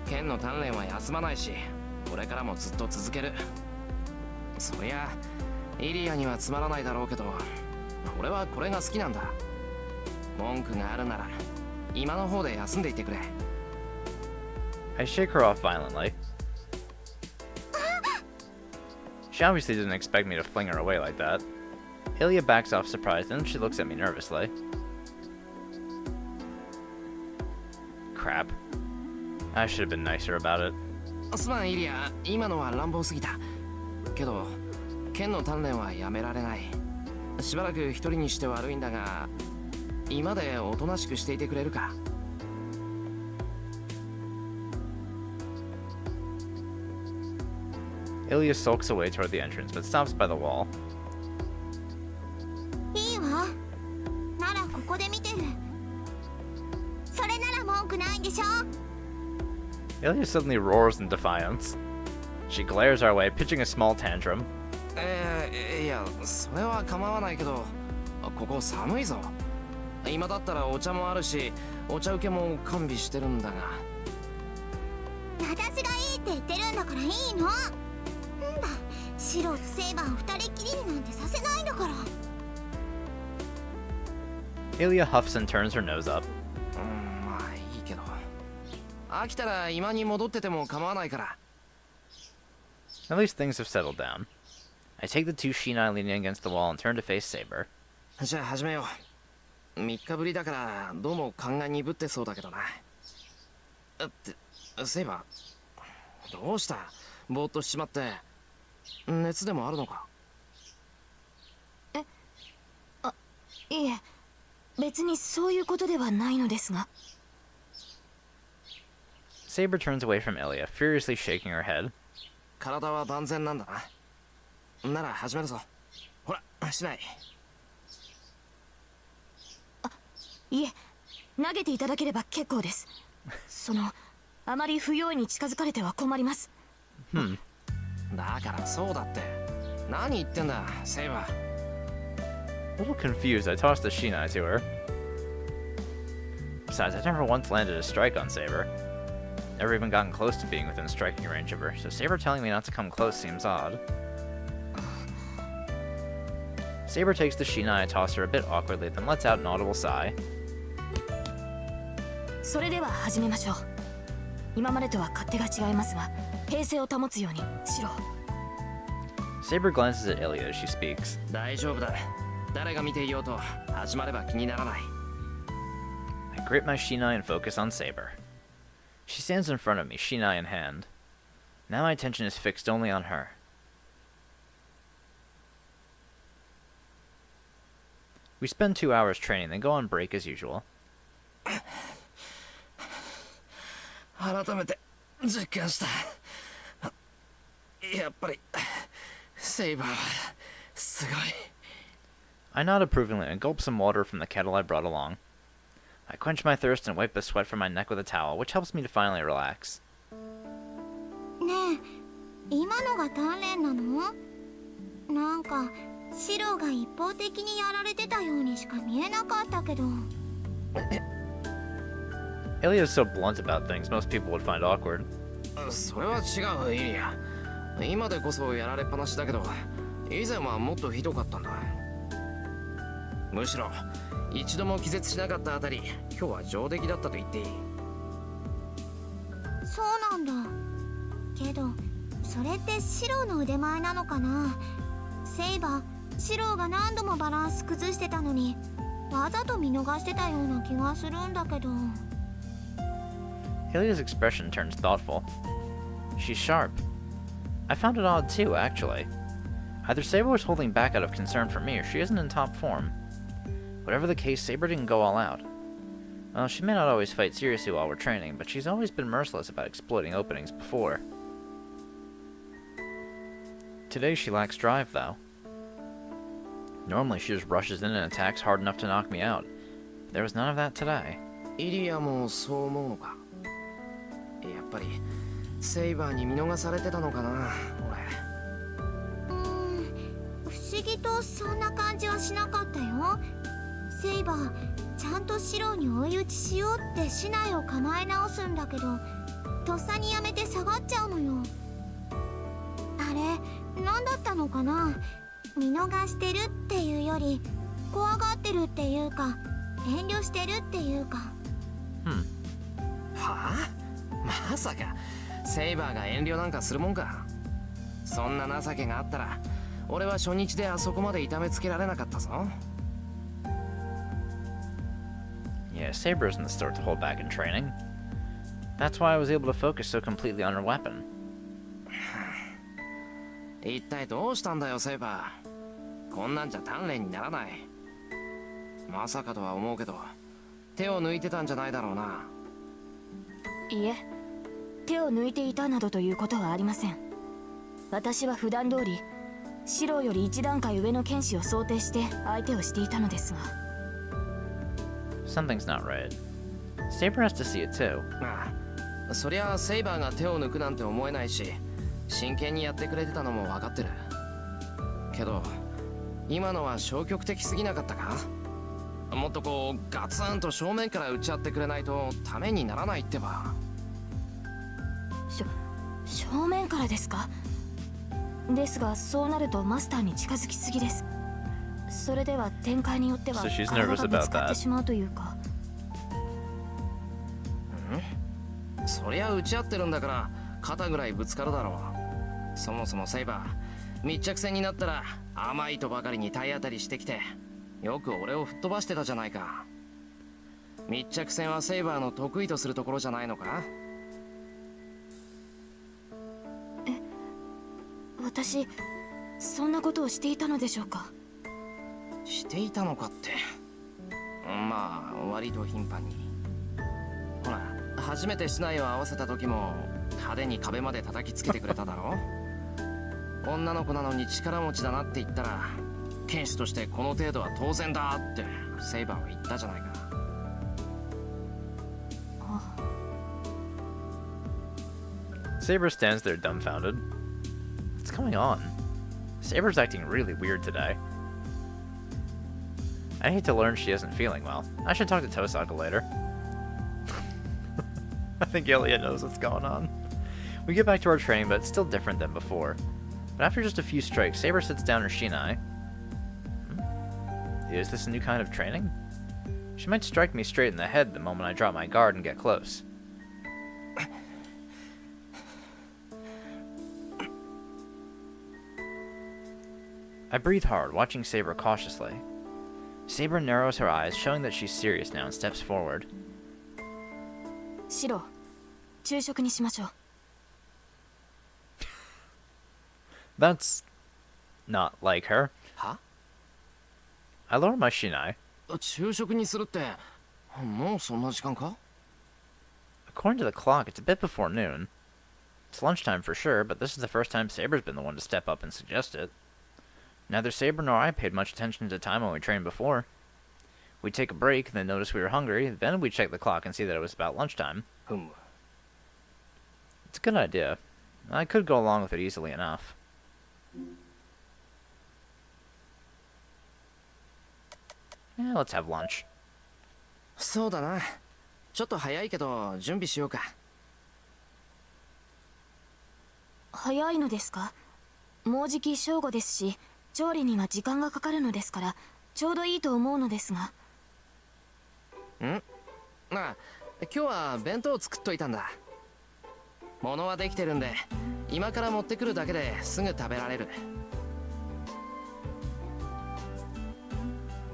剣の鍛錬は休まないし、これからもずっと続ける。そりゃイリアにはつまらないだろうけど、俺はこれが好きなんだ。文句があるなら今の方で休んでいてくれ。 I shake her off violently. She obviously didn't expect me to fling her away like that. Emiya backs off surprised and she looks at me nervously. Crap. I should have been nicer about it. すまんイリア、今のは乱暴すぎた。けど剣の鍛錬はやめられない。しばらく一人にして悪いんだが、今でおとなしくしていてくれるか。Emiya sulks away toward the entrance but stops by the wall. いいわ。ならここで見てる。それなら文句ないんでしょ。 Emiya suddenly roars in defiance. She glares our way, pitching a small tantrum. いや、それは構わないけど、ここ寒いぞ。今だったらお茶もあるし、お茶受けも完備してるんだが。私がいいって言ってるんだからいいの。なんだ、シロとセイバーを二人っきりになんてさせないんだから。 Emiya huffs and turns her nose up. まあいいけど。飽きたら今に戻ってても構わないから。At least things have settled down. I take the two Shinai leaning against the wall and turn to face Saber. じゃあ始めよう。3日ぶりだからどうも勘が鈍ってそうだけどな。セイバー、どうした？ぼーっとしちまって。熱でもあるのか？いえ、別にそういうことではないのですが。Saber turns away from Emiya, furiously shaking her head. 体は万全なんだな。なら始めるぞ。ほら、しない。いえ、投げていただければ結構です。あまり不用意に近づかれては困ります。だからそうだって。何言ってんだ、セイバー。A little confused, I tossed the Shinai to her. Besides, I've never once landed a strike on Saber. Never even gotten close to being within striking range of her, so Saber telling me not to come close seems odd. Saber takes the Shinai and tosses her a bit awkwardly, then lets out an audible sigh. それでは始めましょう。今までとは勝手が違いますが、平静を保つようにしろ。Saber glances at Emiya as she speaks. 大丈夫だ。誰が見ていようと始まれば気にならない。I grip my Shinai and focus on Saber. She stands in front of me, Shinai in hand. Now my attention is fixed only on her. We spend 2 hours training, then go on break as usual. 改めて実感した。やっぱりセイバーすごい。I nod approvingly and gulp some water from the kettle I brought along. I quench my thirst and wipe the sweat from my neck with a towel, which helps me to finally relax. ねえ、今のが鍛錬なの？なんかシロが一方的にやられてたようにしか見えなかったけど。Emiya is so blunt about things most people would find awkward. それは違う、イリア。今でこそやられっぱなしだけど、以前はもっとひどかったんだ。むしろ一度も気絶しなかったあたり、今日は上出来だったと言っていい。そうなんだ。けどそれってシロの腕前なのかな。セイバー、シロが何度もバランス崩してたのにわざと見逃してたような気がするんだけど。Emiya's expression turns thoughtful. She's sharp. I found it odd too, actually. Either Saber was holding back out of concern for me, or she isn't in top form. Whatever the case, Saber didn't go all out. Well, she may not always fight seriously while we're training, but she's always been merciless about exploiting openings before. Today she lacks drive, though. Normally she just rushes in and attacks hard enough to knock me out. There was none of that today. イリアもそう思うのか。やっぱりセイバーに見逃されてたのかな、不思議とそんな感じはしなかったよ。セイバー、ちゃんとシロに追い打ちしようって竹刀を構え直すんだけど、とっさにやめて下がっちゃうのよ。あれ、何だったのかな。見逃してるっていうより怖がってるっていうか、遠慮してるっていうか。はあ？まさかセイバーが遠慮なんかするもんか。そんな情けがあったら俺は初日であそこまで痛めつけられなかったぞ。Yeah, Saber isn't the sort to hold back in training. That's why I was able to focus so completely on her weapon. 一体どうしたんだよ、セイバー。こんなんじゃ鍛錬にならない。まさかとは思うけど、手を抜いてたんじゃないだろうな。いえ、手を抜いていたなどということはありません。私は普段通りシロより一段階上の剣士を想定して相手をしていたのですが。Something's not right. Saber has to see it too. まあ、そりゃセイバーが手を抜くなんて思えないし、真剣にやってくれてたのも分かってる。けど今のは消極的すぎなかったか。もっとこうガツンと正面から打ち合ってくれないとためにならないってば。正面からですか。ですがそうなるとマスターに近づきすぎです。それでは展開によっては So she's 体 nervous がぶ about つかって that. しまうというか。そりゃ打ち合ってるんだから肩ぐらいぶつかるだろう。そもそもセイバー、密着戦になったら甘いとばかりに体当たりしてきて、よく俺を吹っ飛ばしてたじゃないか。密着戦はセイバーの得意とするところじゃないのか？私そんなことをしていたのでしょうか？していたのかって、まあ割と頻繁に。ほら、初めて竹刀を合わせた時も派手に壁まで叩きつけてくれただろ。女の子なのに力持ちだなって言ったら、剣士としてこの程度は当然だってセイバーは言ったじゃないか。Saber stands there dumbfounded. What's going on? Saber's acting really weird today. I hate to learn she isn't feeling well. I should talk to Tosaka later. I think Emiya knows what's going on. We get back to our training, but it's still different than before. But after just a few strikes, Saber sits down her shinai. Is this a new kind of training? She might strike me straight in the head the moment I drop my guard and get close. I breathe hard, watching Saber cautiously. Saber narrows her eyes, showing that she's serious now, and steps forward. シロ、昼食にしましょう。That's not like her. は？ I lower my shinai. 昼食にするって、もうそんな時間か？ According to the clock, it's a bit before noon. It's lunchtime for sure, but this is the first time Saber's been the one to step up and suggest it. Neither Saber nor I paid much attention to time when we trained before. We'd take a break, then notice we were hungry, then we'd check the clock and see that it was about lunchtime. It's a good idea. I could go along with it easily enough. Yeah, let's have lunch. そうだな。ちょっと早いけど準備しようか。早いのですか？もうじき正午ですし、調理には時間がかかるのですから、ちょうどいいと思うのですが。あ、今日は弁当を作っといたんだ。物はできてるんで、今から持ってくるだけですぐ食べられる。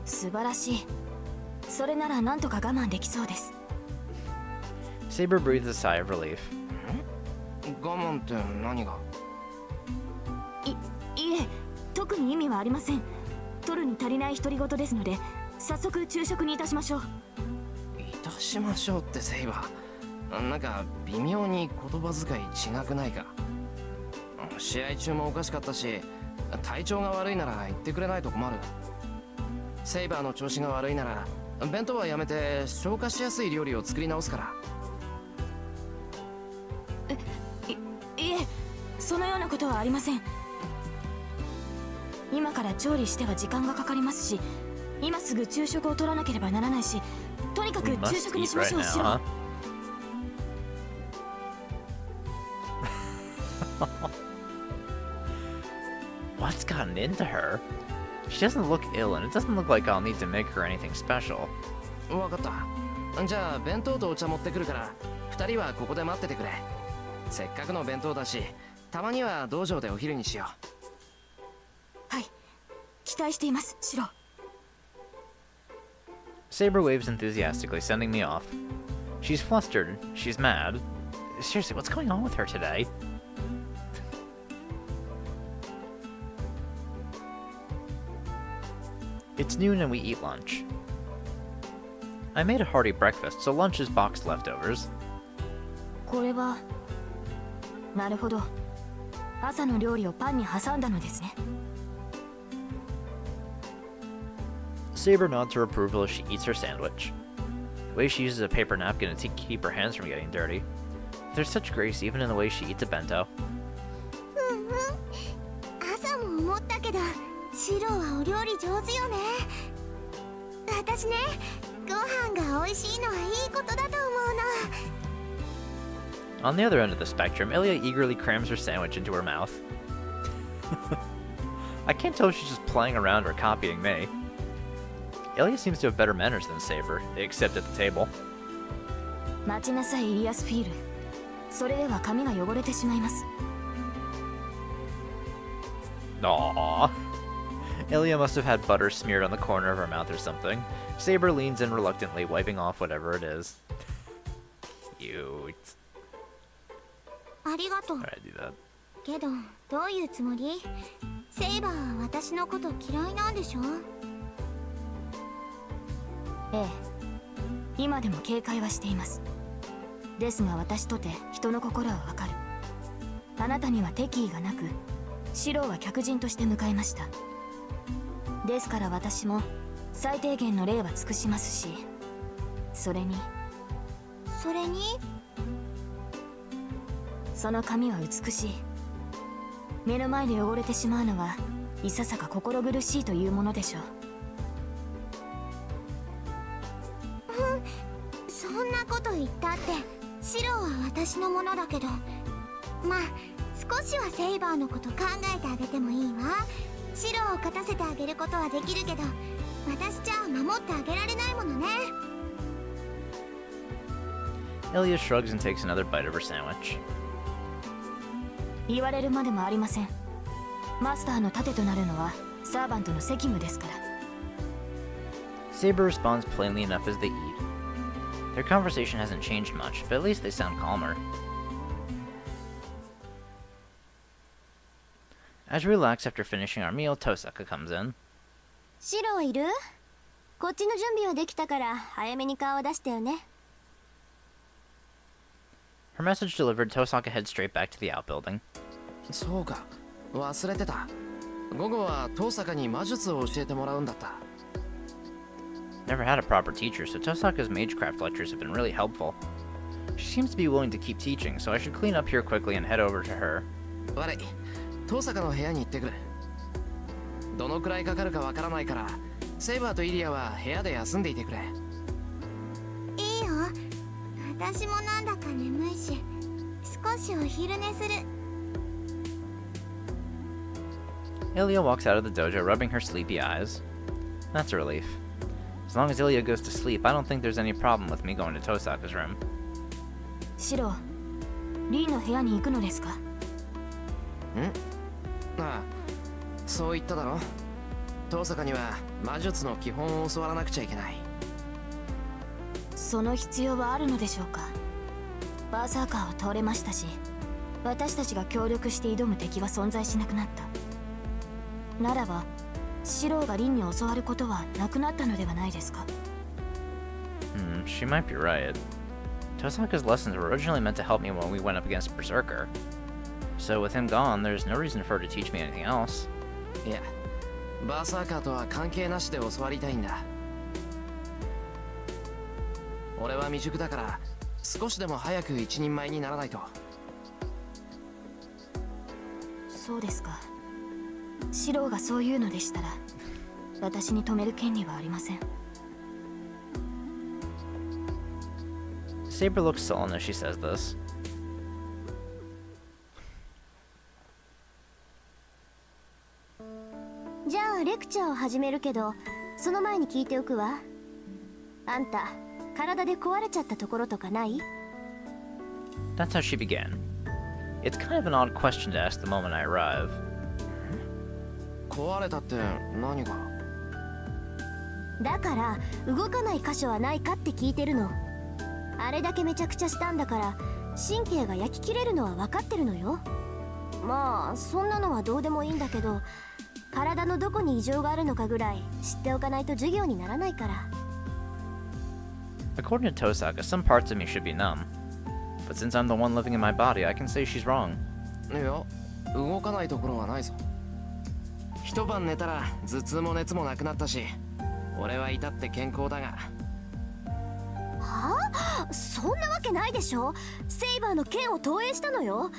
素晴らしい。それならなんとか我慢できそうです。Saber breathes a sigh of relief. 我慢って何が？いえ、特に意味はありません。取るに足りない独り言ですので、早速昼食にいたしましょう。いたしましょうってセイバー、なんか微妙に言葉遣い違くないか？試合中もおかしかったし、体調が悪いなら言ってくれないと困る。セイバーの調子が悪いなら弁当はやめて消化しやすい料理を作り直すから。いえ、そのようなことはありません。今から調理しては時間がかかりますし、今すぐ昼食を取らなければならないし、とにかく昼食にしましょう。シロ。What's gotten into her? She doesn't look ill, and it doesn't look like I'll need to make her anything special. わかった。じゃあ弁当とお茶持ってくるから、二人はここで待っててくれ。せっかくの弁当だし、たまには道場でお昼にしよう。はい、期待しています、シロ。Saber waves enthusiastically, sending me off. She's flustered. She's mad. Seriously, what's going on with her today? It's noon and we eat lunch. I made a hearty breakfast, so lunch is boxed leftovers. これは、なるほど。朝の料理をパンに挟んだのですね。Saber nods her approval as she eats her sandwich. The way she uses a paper napkin to keep her hands from getting dirty. There's such grace even in the way she eats a bento. 朝も思ったけど、シロはお料理上手よね。私ね、ご飯が美味しいのはいいことだと思うの。 On the other end of the spectrum, Emiya eagerly crams her sandwich into her mouth. I can't tell if she's just playing around or copying me. Emiya seems to have better manners than Saber, except at the table. 待ちなさい、イリアスフィール。それでは髪が汚れてしまいます。Aww. Emiya must have had butter smeared on the corner of her mouth or something. Saber leans in reluctantly, wiping off whatever it is. Cute. ありがとう Alright, do that. けどどういうつもり？セイバーは私のこと嫌いなんでしょ？ええ、今でも警戒はしています。ですが私とて人の心はわかる。あなたには敵意がなく、シローは客人として迎えました。ですから私も最低限の礼は尽くしますし、それにその髪は美しい。目の前で汚れてしまうのはいささか心苦しいというものでしょう。そんなこと言ったってシローは私のものだけど、まあ少しはセイバーのこと考えてあげてもいいわ。シローを勝たせてあげることはできるけど、私じゃ守ってあげられないものね。 Emiya shrugs and takes another bite of her sandwich. 言われるまでもありません。マスターの盾となるのはサーバントの責務ですから。 Saber responds plainly enough as they eat. Their conversation hasn't changed much, but at least they sound calmer. As we relax after finishing our meal, Tosaka comes in. シロいる？こっちの準備はできたから早めに顔を出してよね。 Her message delivered, Tosaka heads straight back to the outbuilding. そうか、忘れてた。午後は遠坂に魔術を教えてもらうんだった。 Never had a proper teacher, so Tosaka's magecraft lectures have been really helpful. She seems to be willing to keep teaching, so I should clean up here quickly and head over to her. 悪い、遠坂の部屋に行ってくる。どのくらいかかるかわからないから、セイバーとイリアは部屋で休んでいてくれ。いいよ、私もなんだか眠いし少しお昼寝する。 Emiya walks out of the dojo, rubbing her sleepy eyes. That's a relief. As long as Emiya goes to sleep, I don't think there's any problem with me going to Tosaka's room. シロー、リーの部屋に行くのですか？ん？ああ、そう言っただろ。遠坂には魔術の基本を教わらなくちゃいけない。その必要はあるのでしょうか？バーサーカーを通れましたし、私たちが協力して挑む敵は存在しなくなった。ならばシローがリンに教わることはなくなったのではないですか？ She might be right. Tosaka's lessons were originally meant to help me when we went up against Berserker. So with him gone, there's no reason for her to teach me anything else. いや、バーサーカーとは関係なしで教わりたいんだ。俺は未熟だから少しでも早く一人前にならないと。そうですか。シローがそういうのでしたら私に止める権利はありません。 Saber looks sullen as she says this. じゃあレクチャーを始めるけど、その前に聞いておくわ。あんた体で壊れちゃったところとかない？ That's how she began. It's kind of an odd question to ask the moment I arrive. 壊れたって何が？だから動かない箇所はないかって聞いてるの。あれだけめちゃくちゃしたんだから神経が焼き切れるのは分かってるのよ。まあそんなのはどうでもいいんだけど、体のどこに異常があるのかぐらい知っておかないと授業にならないから。 According to Tosaka, some parts of me should be numb. But since I'm the one living in my body, I can say she's wrong. いや、動かないところはないぞ。一晩寝たら頭痛も熱もなくなったし、俺は至って健康だが。はあ？そんなわけないでしょ。セイバーの剣を投影したのよ。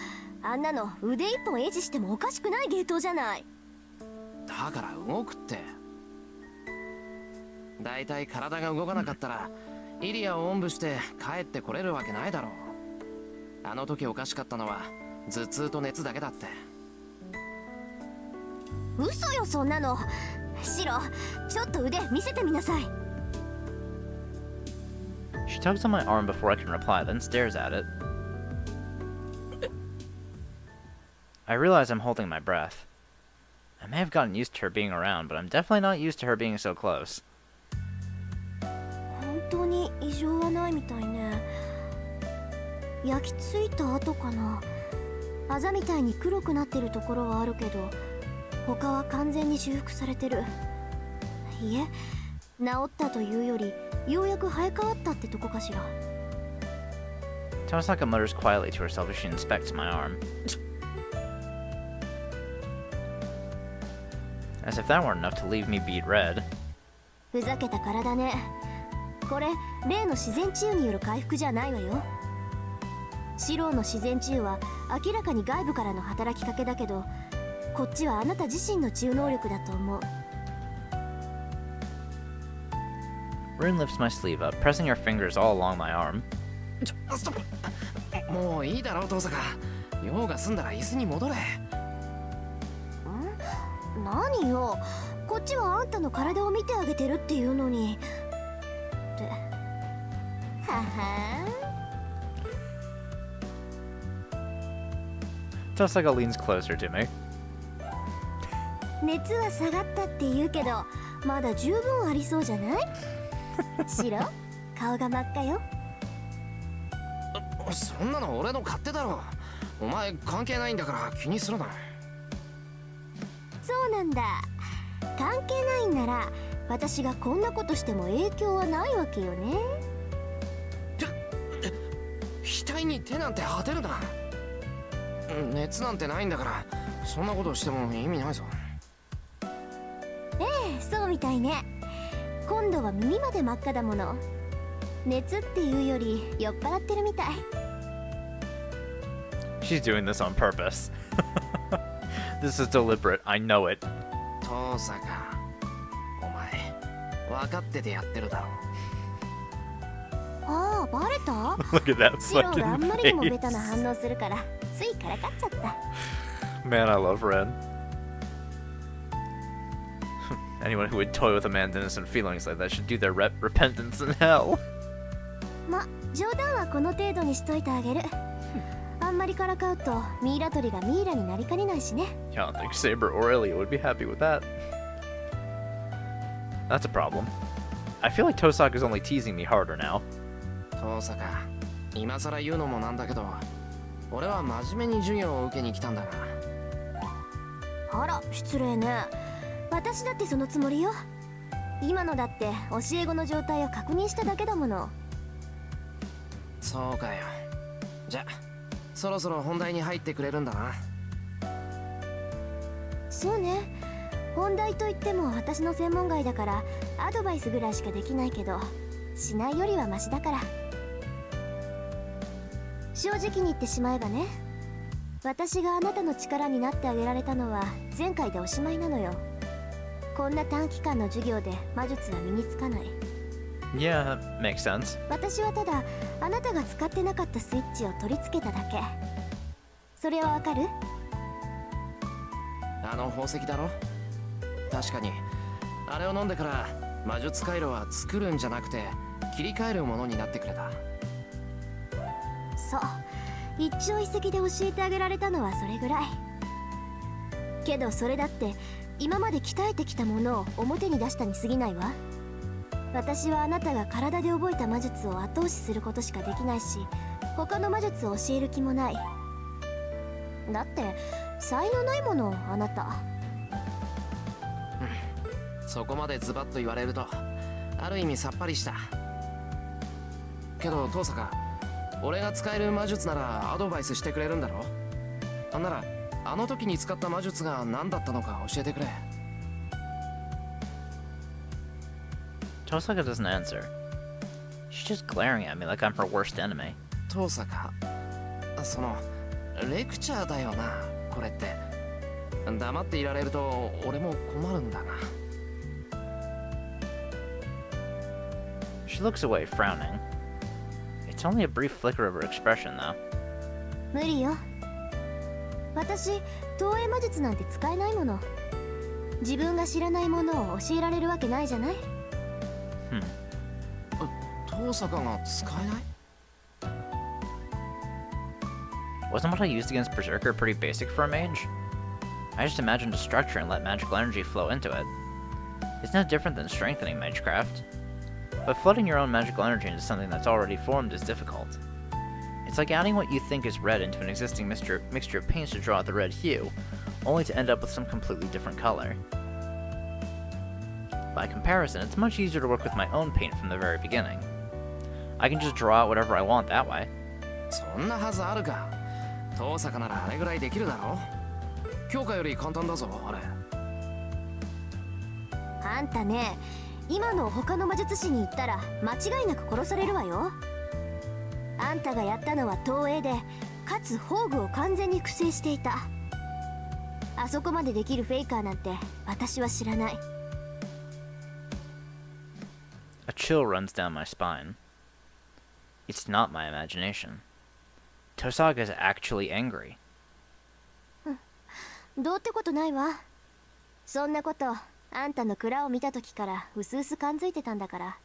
あんなの腕一本維持してもおかしくない芸当じゃない。だから動くって。だいたい体が動かなかったらイリアをおんぶして帰ってこれるわけないだろう。あの時おかしかったのは頭痛と熱だけだって。嘘よそんなの。シロ、ちょっと腕見せてみなさい。 She tugs on my arm before I can reply, then stares at it. I realize I'm holding my breath. I may have gotten used to her being around, but I'm definitely not used to her being so close. 本当に異常はないみたいね。焼き付いた跡かな。あざみたいに黒くなってるところはあるけど、他は完全に修復されてる。いえ、治ったというよりようやく生え変わったってとこかしら。 Tosaka mutters quietly to herself as she inspects my arm. As if that weren't enough to leave me beet red. ふざけた体ね。これ例の自然治癒による回復じゃないわよ。シローの自然治癒は明らかに外部からの働きかけだけど、こっちはあなた自身の治癒能力だと思う。 Rune lifts my sleeve up, pressing her fingers all along my arm. ストップ。もういいだろう、遠坂。用が済んだら椅子に戻れ。何よ、こっちはあんたの体を見てあげてるっていうのに。ってはは Tosaka leans closer to me. 熱は下がったって言うけど、まだ十分ありそうじゃない？シロ、顔が真っ赤よ。そんなの俺の勝手だろ。お前関係ないんだから気にするな。そうなんだ。関係ないんなら私がこんなことしても影響はないわけよね。額に手なんて当てるな。熱なんてないんだから、そんなことしても意味ないぞ。ええ、そうみたいね。今度は耳まで真っ赤だもの。熱っていうより酔っ払ってるみたい。 She's doing this on purpose. This is deliberate, I know it. 遠坂、お前分かっててやってるだろ。ああ、バレた？ Look at that シロがあん fucking まりにもベタ face. な反応するからついからかっちゃった。 Man, I love Ren. Anyone who would toy with a man's innocent feelings like that should do their repentance in hell. ま、冗談はこの程度にしといてあげる。あんまりからかうとミイラ取りがミイラになりかねないしね。 Yeah, I don't think Saber or Elliot would be happy with that. That's a problem. I feel like Tosaka's only teasing me harder now. 遠坂、今さら言うのもなんだけど、俺は真面目に授業を受けに来たんだが。あら、失礼ね。私だってそのつもりよ。今のだって教え子の状態を確認しただけだもの。そうかよ。じゃ、そろそろ本題に入ってくれるんだな。そうね。本題といっても私の専門外だからアドバイスぐらいしかできないけど、しないよりはマシだから。正直に言ってしまえばね、私があなたの力になってあげられたのは前回でおしまいなのよ。こんな短期間の授業で魔術は身につかない。 Yeah, that makes sense. 私はただあなたが使ってなかったスイッチを取り付けただけ。それはわかる？あの宝石だろ。確かにあれを飲んでから魔術回路は作るんじゃなくて切り替えるものになってくれた。そう、一朝一夕で教えてあげられたのはそれぐらい。けどそれだって今まで鍛えてきたものを表に出したに過ぎないわ。私はあなたが体で覚えた魔術を後押しすることしかできないし、他の魔術を教える気もない。だって才能ないもの、あなた。そこまでズバッと言われるとある意味さっぱりした。けど遠坂、俺が使える魔術ならアドバイスしてくれるんだろ。なんならあの時に使った魔術が何だったのか教えてくれ。 Tosaka doesn't answer. She's just glaring at me like I'm her worst enemy. 遠坂、そのレクチャーだよなこれって。黙っていられると俺も困るんだが。She looks away, frowning. It's only a brief flicker of her expression, though. 無理よ。私投影魔術なんて使えないもの。自分が知らないものを教えられるわけないじゃない。遠坂が使えない？ Wasn't what I used against Berserker pretty basic for a mage? I just imagined a structure and let magical energy flow into it. It's no different than strengthening magecraft. But flooding your own magical energy into something that's already formed is difficult. It's like adding what you think is red into an existing mixture of paints to draw out the red hue, only to end up with some completely different color. By comparison, it's much easier to work with my own paint from the very beginning. I can just draw out whatever I want that way. そんなはずあるか。遠坂ならあれぐらいできるだろ。強化より簡単だぞ、あれ。あんたね、今の他の魔術師に言ったら間違いなく殺されるわよ。あんたがやったのは投影で、かつ宝具を完全に複製していた。あそこまでできるフェイカーなんて私は知らない。A chill runs down my spine. It's not my imagination. Tosaga is actually angry. どうってことないわ。そんなことあんたの蔵を見た時からうすうす感づいてたんだから。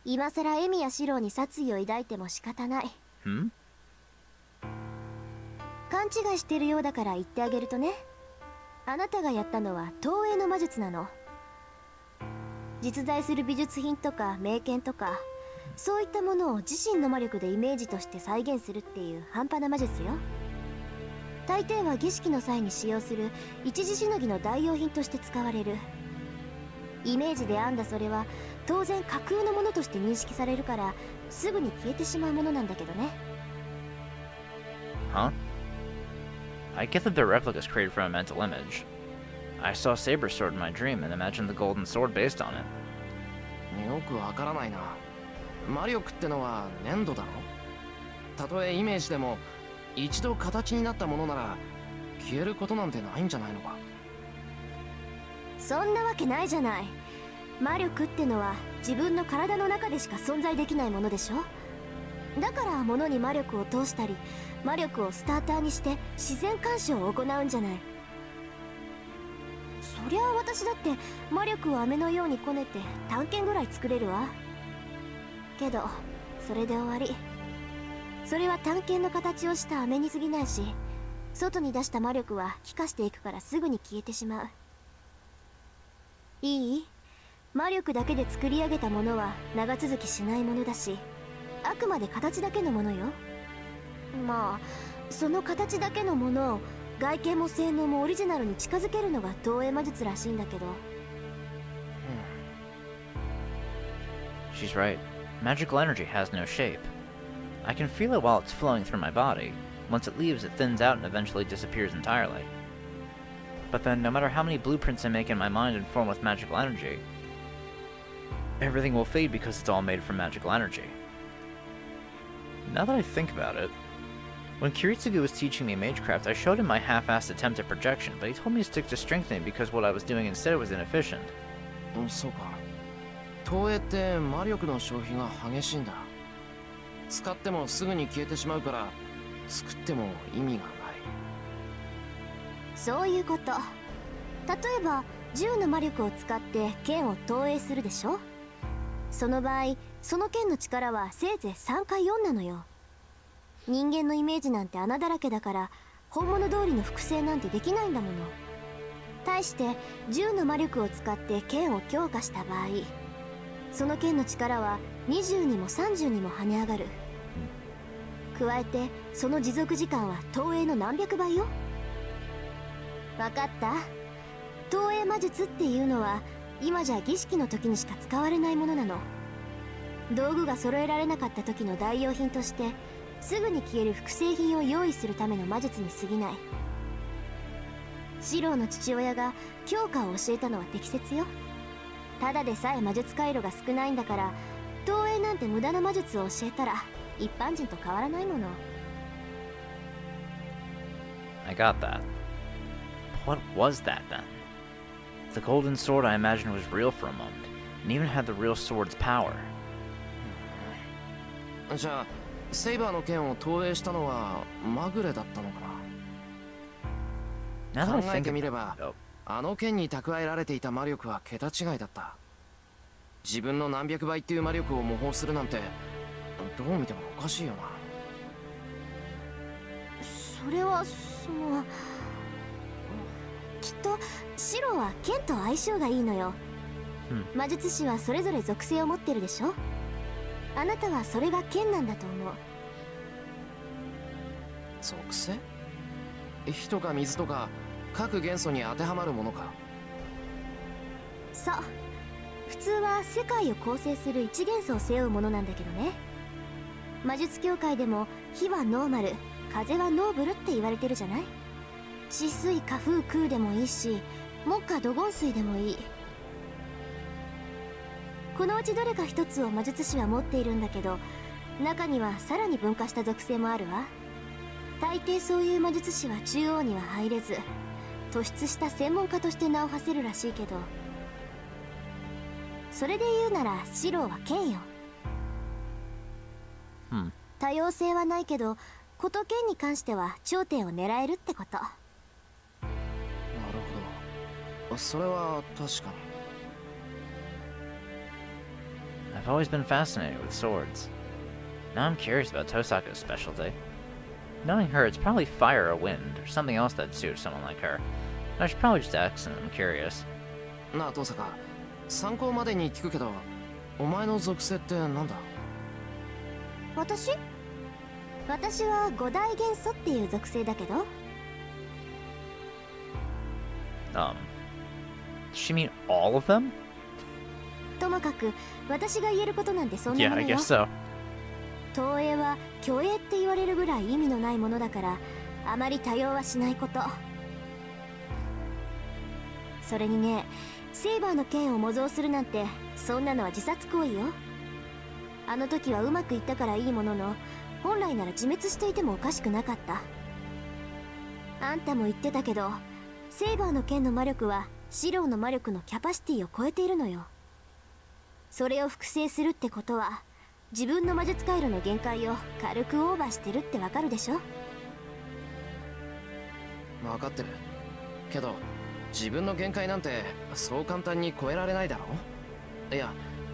今さらエミやシローに殺意を抱いても仕方ない。Hmm? 勘違いしてるようだから言ってあげるとね、あなたがやったのは投影の魔術なの。実在する美術品とか名剣とか、そういったものを自身の魔力でイメージとして再現するっていう半端な魔術よ。大抵は儀式の際に使用する一時しのぎの代用品として使われる。イメージで編んだそれは当然架空のものとして認識されるから、すぐに消えてしまうものなんだけどね。Huh? I get that the replica is created from a mental image. I saw Saber's sword in my dream and imagined the golden sword based on it. よくわからないな。魔力ってのは粘土だろ。たとえイメージでも一度形になったものなら消えることなんてないんじゃないのか。そんなわけないじゃない。魔力ってのは自分の体の中でしか存在できないものでしょ。だから物に魔力を通したり、魔力をスターターにして自然干渉を行うんじゃない。そりゃあ私だって魔力を飴のようにこねて探検ぐらい作れるわ。けどそれで終わり。それは探検の形をした飴に過ぎないし、外に出した魔力は気化していくからすぐに消えてしまう。いい？魔力だけで作り上げたものは長続きしないものだし、あくまで形だけのものよ。まあその形だけのものを外見も性能もオリジナルに近づけるのが投影魔術らしいんだけど。She's right. Magical energy has no shape. I can feel it while it's flowing through my body. Once it leaves, it thins out and eventually disappears entirely. But then, no matter how many blueprints I make in my mind and form with magical energy, everything will fade because it's all made from magical energy. Now that I think about it, when Kiritsugu was teaching me magecraft, I showed him my half-assed attempt at projection, but he told me to stick to strengthening because what I was doing instead was inefficient. そうか。投影って魔力の消費が激しいんだ。使ってもすぐに消えてしまうから作っても意味がない。そういうこと。例えば銃の魔力を使って剣を投影するでしょ。その場合その剣の力はせいぜい3か4なのよ。人間のイメージなんて穴だらけだから、本物通りの複製なんてできないんだもの。対して銃の魔力を使って剣を強化した場合、その剣の力は20にも30にも跳ね上がる。加えてその持続時間は投影の何百倍よ。わかった？投影魔術っていうのは今じゃ儀式の時にしか使われないものなの。道具が揃えられなかった時の代用品としてすぐに消える複製品を用意するための魔術に過ぎない。シローの父親が強化を教えたのは適切よ。ただでさえ魔術回路が少ないんだから、投影なんて無駄な魔術を教えたら一般人と変わらないもの。 I got that. What was that then? The golden sword I imagined was real for a moment, and even had the real sword's power. じゃあセイバーの剣を投影したのはまぐれだったのかな。 Now that I 考え think てみれ about ば it, あの剣に蓄えられていた魔力は桁違いだった。自分の何百倍っていう魔力を模倣するなんてどう見てもおかしいよな。それはそのきっと白は剣と相性がいいのよ。魔術師はそれぞれ属性を持ってるでしょ。あなたはそれが剣なんだと思う。属性？火とか水とか各元素に当てはまるものか。そう、普通は世界を構成する一元素を背負うものなんだけどね。魔術協会でも火はノーマル、風はノーブルって言われてるじゃない。地水火風空でもいいし、木火土金水でもいい。このうちどれか一つを魔術師は持っているんだけど、中にはさらに分化した属性もあるわ。大抵そういう魔術師は中央には入れず、突出した専門家として名を馳せるらしいけど、それで言うなら白は剣よ。多様性はないけど、こと剣に関しては頂点を狙えるってこと。なるほど。それは確かに。I've always been fascinated with swords. Now I'm curious about Tosaka's specialty. Knowing her, it's probably fire or wind, or something else that suits someone like her. I should probably just ask, and I'm curious. なあ登坂、参考までに聞くけど、お前の属性ってなんだ？私は五大元素っていう属性だけど。Does she mean all of them? ともかく私が言えることなんてそんな Yeah, もの I よ。 guess so. 投影は虚栄って言われるぐらい意味のないものだから、あまり多用はしないこと。それにね、セイバーの剣を模造するなんて、そんなのは自殺行為よ。あの時はうまくいったからいいものの、本来なら自滅していてもおかしくなかった。あんたも言ってたけど、セイバーの剣の魔力はシローの魔力のキャパシティを超えているのよ。それを複製するってことは、自分の魔術回路の限界を軽くオーバーしてるってわかるでしょ。分かってるけど、自分の限界なんてそう簡単に超えられないだろ。いや、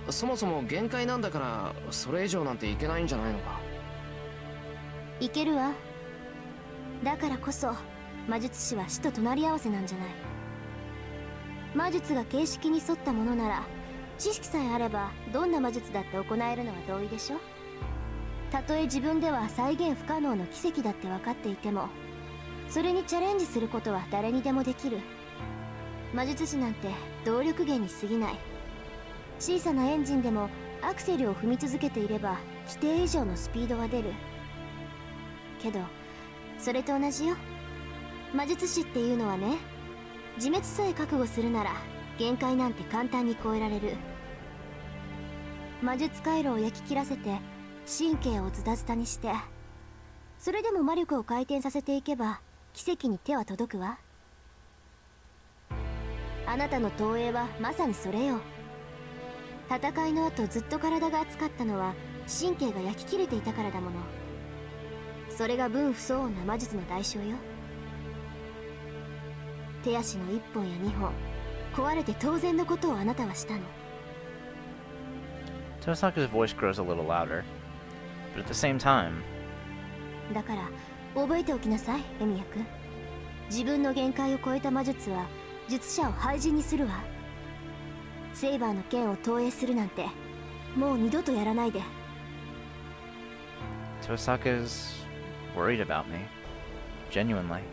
そもそも限界なんだから、それ以上なんていけないんじゃないのか。いけるわ。だからこそ魔術師は死と隣り合わせなんじゃない。魔術が形式に沿ったものなら、知識さえあればどんな魔術だって行えるのは同意でしょ。たとえ自分では再現不可能の奇跡だって分かっていても、それにチャレンジすることは誰にでもできる。魔術師なんて動力源に過ぎない。小さなエンジンでもアクセルを踏み続けていれば規定以上のスピードは出る。けどそれと同じよ。魔術師っていうのはね、自滅さえ覚悟するなら限界なんて簡単に超えられる。魔術回路を焼き切らせて神経をズタズタにして、それでも魔力を回転させていけば奇跡に手は届くわ。あなたの投影はまさにそれよ。戦いの後ずっと体が熱かったのは神経が焼き切れていたからだもの。それが分不相応な魔術の代償よ。手足の1本や2本壊れて当然のことをあなたはしたの。 Tosaka's voice grows a little louder, but at the same time, だから覚えておきなさい、エミヤ君。自分の限界を超えた魔術は術者を廃人にするわ。セイバーの剣を投影するなんてもう二度とやらないで。 Tosaka's worried about me. Genuinely.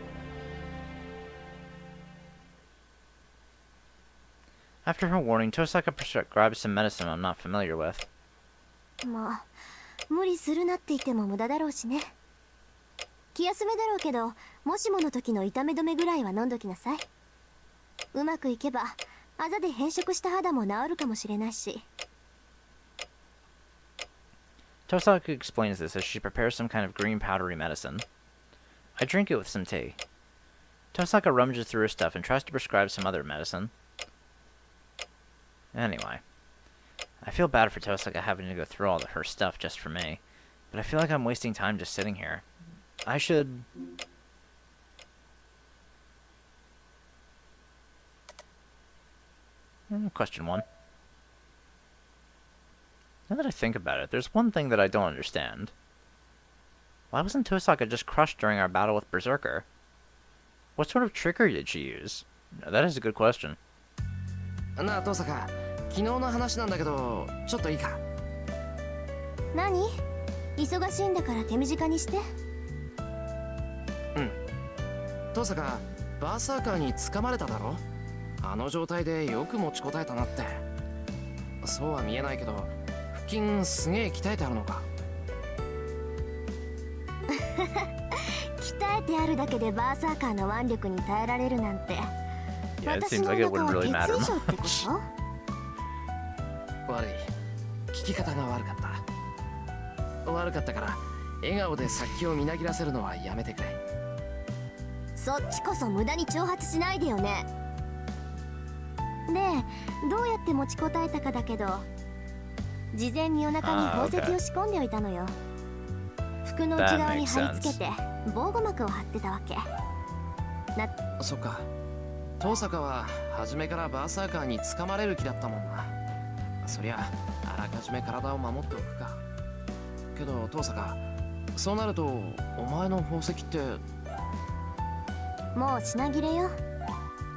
After her warning, Tosaka prescribes some medicine I'm not familiar with. もう無理するなって言っても無駄だろうしね。気休めだろうけど、もしもの時の痛め止めぐらいは飲んどきなさい。うまくいけばあざで変色した肌も治るかもしれないし。 Tosaka explains this as she prepares some kind of green powdery medicine. I drink it with some tea. Tosaka rummages through her stuff and tries to prescribe some other medicine. Anyway, I feel bad for Tosaka having to go through all her stuff just for me, but I feel like I'm wasting time just sitting here. I should... Question 1. Now that I think about it, there's one thing that I don't understand. Why wasn't Tosaka just crushed during our battle with Berserker? What sort of trickery did she use? Now, that is a good question. なあ登坂、昨日の話なんだけどちょっといいか。何？忙しいんだから手短にして。登坂、バーサーカーに掴まれただろ。あの状態でよく持ちこたえたなって。そうは見えないけど腹筋すげえ鍛えてあるのか。鍛えてあるだけでバーサーカーの腕力に耐えられるなんて。 Yeah, it 私 seems の like お it 腹 wouldn't は really 鉄 matter 以上ってこ much. と？悪い、聞き方が悪かった。悪かったから笑顔で殺気をみなぎらせるのはやめてくれ。そっちこそ無駄に挑発しないでよね。で、どうやって持ちこたえたかだけど、事前にお腹に宝石を仕込んでおいたのよ。服の内側に貼り付けて防護膜を張ってたわけ。そっか、登坂は初めからバーサーカーに掴まれる気だったもんな。そりゃあらかじめ体を守っておくか。けど登坂、そうなるとお前の宝石ってもう品切れよ。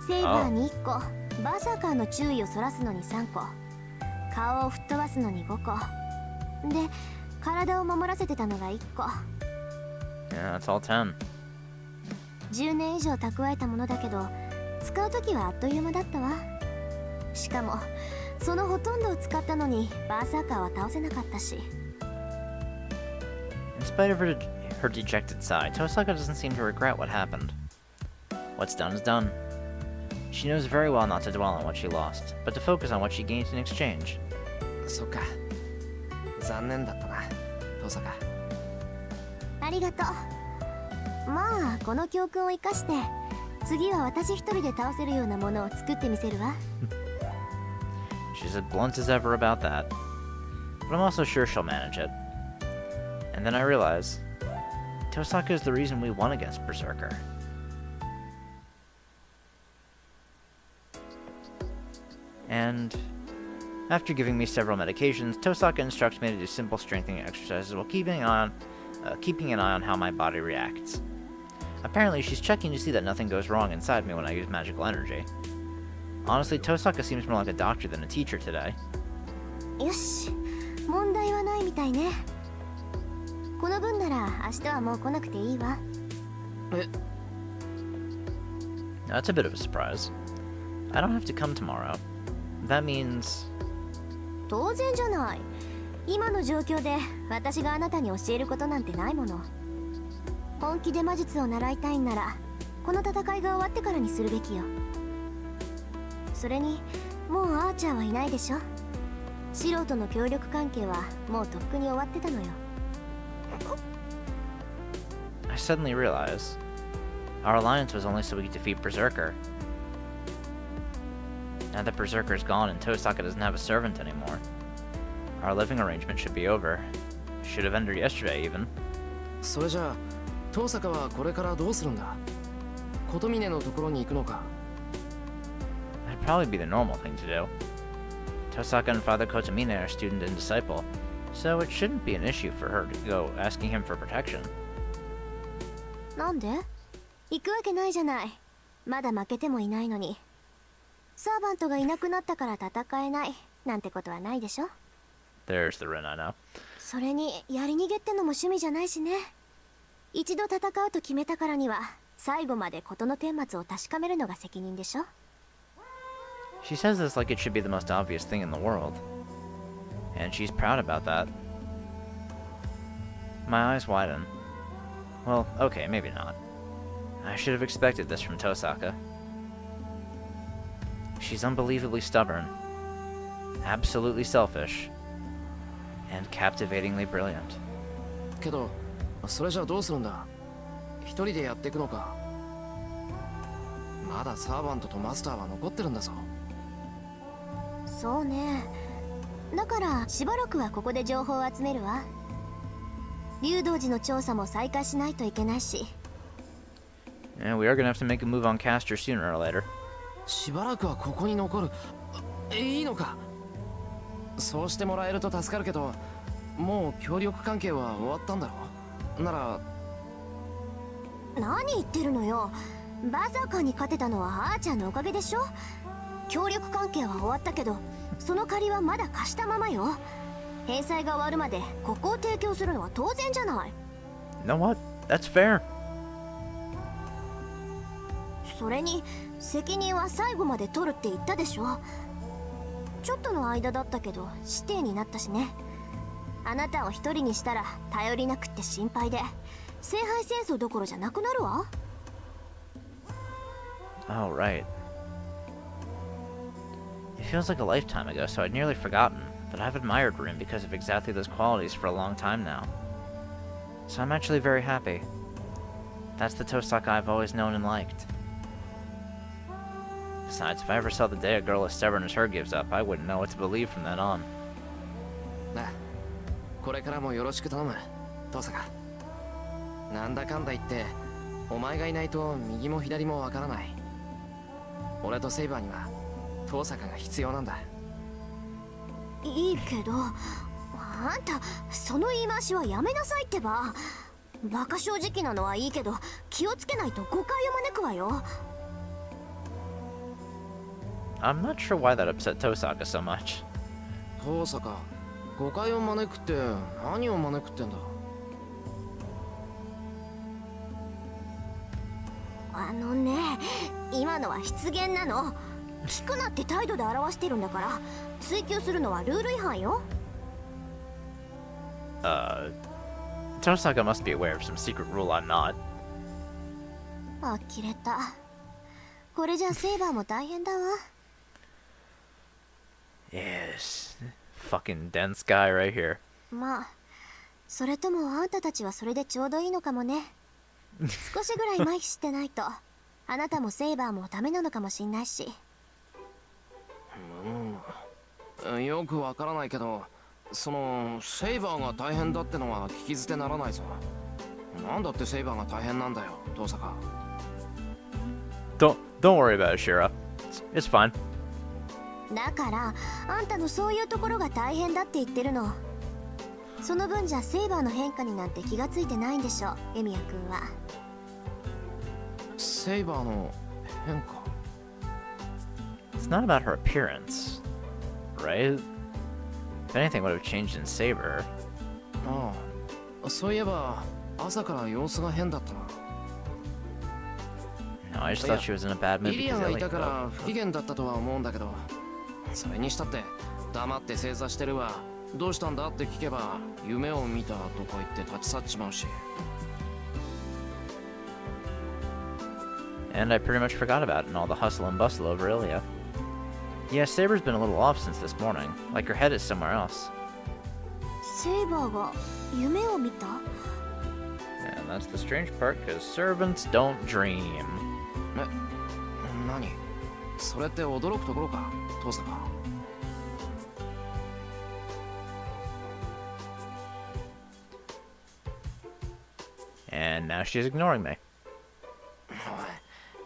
セイバーに1個、バーサーカーの注意をそらすのに3個、顔を吹っ飛ばすのに5個で、体を守らせてたのが1個。 Yeah, that's all 10. 10年以上蓄えたものだけど、使う時はあっという間だったわ。しかもそのほとんどを使ったのにバーサーカーは倒せなかったし。 In spite of her dejected sigh, Tosaka doesn't seem to regret what happened. What's done is done. She knows very well not to dwell on what she lost, but to focus on what she gained in exchange. そっか、残念だったな登坂。ありがとう。まあこの教訓を生かして次は私一人で倒せるようなものを作ってみせるわ。 She's as blunt as ever about that, but I'm also sure she'll manage it. And then I realize, Tosaka is the reason we won against Berserker. And after giving me several medications, Tosaka instructs me to do simple strengthening exercises while keeping an eye on how my body reacts. Apparently, she's checking to see that nothing goes wrong inside me when I use magical energy. Honestly, Tosaka seems more like a doctor than a teacher today. よし、問題はないみたいね。この分なら明日はもう来なくていいわ。え、 That's a bit of a surprise. I don't have to come tomorrow. That means... 当然じゃない。今の状況で私があなたに教えることなんてないもの。本気で魔術を習いたいんならこの戦いが終わってからにするべきよ。それにもうアーチャーはいないでしょ。素人の協力関係はもうとっくに終わってたのよ。 I suddenly realize our alliance was only so we could defeat Berserker. Now that Berserker's gone and Tosaka doesn't have a servant anymore, our living arrangement should be over. Should have ended yesterday, even. それじゃあ登坂はこれからどうするんだ。琴峰のところに行くのか。 That'd probably be the normal thing to do. Tosaka and Father Kotomine are student and disciple, so it shouldn't be an issue for her to go asking him for protection. なんで？行くわけないじゃない。まだ負けてもいないのに。サーバントがいなくなったから戦えないなんてことはないでしょ。 There's the Rin I know. それにやり逃げってのも趣味じゃないしね。一度戦うと決めたからには最後まで事の顛末を確かめるのが責任でしょ。 She says this like it should be the most obvious thing in the world. And she's proud about that. My eyes widen. Well, okay, maybe not. I should have expected this from Tosaka. She's unbelievably stubborn, absolutely selfish, and captivatingly brilliant. けどそれじゃあどうするんだ。一人でやっていくのか。まだサーバントとマスターは残ってるんだぞ。そうね。だからしばらくはここで情報を集めるわ。竜道寺の調査も再開しないといけないし。 And we are gonna have to make a move on Castor sooner or later. しばらくはここに残る。いいのか。そうしてもらえると助かるけど、もう協力関係は終わったんだろう。なら何言ってるのよ。バーサーカーに勝てたのはあーちゃんのおかげでしょ。協力関係は終わったけど、その借りはまだ貸したままよ。返済が終わるまでここを提供するのは当然じゃない。 You know what? That's fair. それに責任は最後まで取るって言ったでしょ。ちょっとの間だったけど師弟になったしね。あなたを一人にしたら頼りなくって心配で、聖杯戦争どころじゃなくなるわ。 Oh, right. It feels like a lifetime ago, so I'd nearly forgotten, but I've admired Rin because of exactly those qualities for a long time now. So I'm actually very happy. That's the Tosaka I've always known and liked. Besides, if I ever saw the day a girl as stubborn as her gives up, I wouldn't know what to believe from then on. なあ、これからもよろしく頼む、トサカ。なんだかんだ言って、お前がいないと右も左もわからない。俺とセイバーにはトサカが必要なんだ。いいけど、あんたその言い回しはやめなさいってば。バカ正直なのはいいけど気をつけないと誤解を招くわよ。 I'm not sure why that upset Tosaka so much. トサカ、誤解を招くって何を招くってんだ。あのね、今のは失言なの。聞くなって態度で表してるんだから、追求するのはルール違反よ。Tosaka must be aware of some secret rule I'm not. 呆れた。これじゃセイバーも大変だわ。 Yes. Fucking dense guy right here. まあ、それともあんたたちはそれでちょうどいいのかもね。少しぐらい麻痺してないと、あなたもセイバーもダメなのかもしんないし。よくわからないけど、そのセイバーが大変だってのは聞き捨てならないぞ。なんだってセイバーが大変なんだよ、トサカ。Don't worry about it, Shira. It's fine. だからあんたのそういうところが大変だって言ってるの。その分じゃセイバーの変化になんて気がついてないんでしょ、エミヤ君は。セイバーの変化。 It's not about her appearance, right? If anything would have changed in Saber. ああ、そういえば朝から様子が変だったな。 No, I just thought she was in a bad mood イリア because が I い like たから her. 不機嫌だったとは思うんだけど、それにしたって黙って正座してるわ。どうしたんだって聞けば夢を見たとか言って立ち去っちまうし。 And I pretty much forgot about it in all the hustle and bustle over Ilya. Yeah, Saber's been a little off since this morning, like her head is somewhere else. セイバーが夢を見た？ And that's the strange part, because servants don't dream. え、何？それって驚くところか、トサカ。 And now she's ignoring me. おい、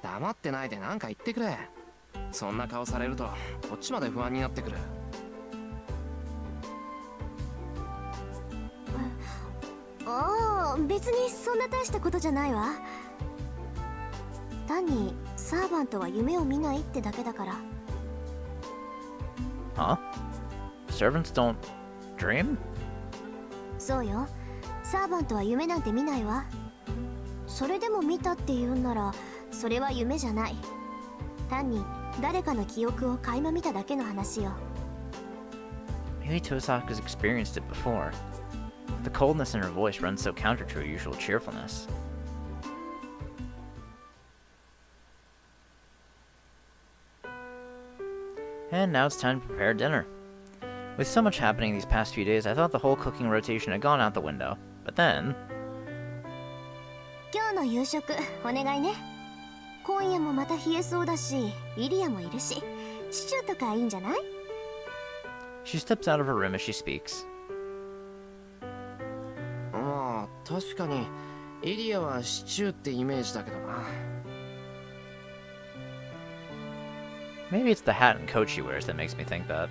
黙ってないで何か言ってくれ。そんな顔されるとこっちまで不安になってくる。ああ、別にそんな大したことじゃないわ。単にサーバントは夢を見ないってだけだから。 Huh? Servants don't dream? そうよ、サーバントは夢なんて見ないわ。それでも見たって言うんならそれは夢じゃない。単に誰かの記憶を垣間見ただけの話よ。 Maybe Tosaka's experienced it before. The coldness in her voice runs so counter to her usual cheerfulness. And now it's time to prepare dinner. With so much happening these past few days, I thought the whole cooking rotation had gone out the window. But then... 今日の夕食お願いね。今夜もまた冷えそうだし、イリアもいるし、シチューとかいいんじゃない？ She steps out of her room as she speaks. まあ確かにイリアはシチューってイメージだけどな。 Maybe it's the hat and coat she wears that makes me think that.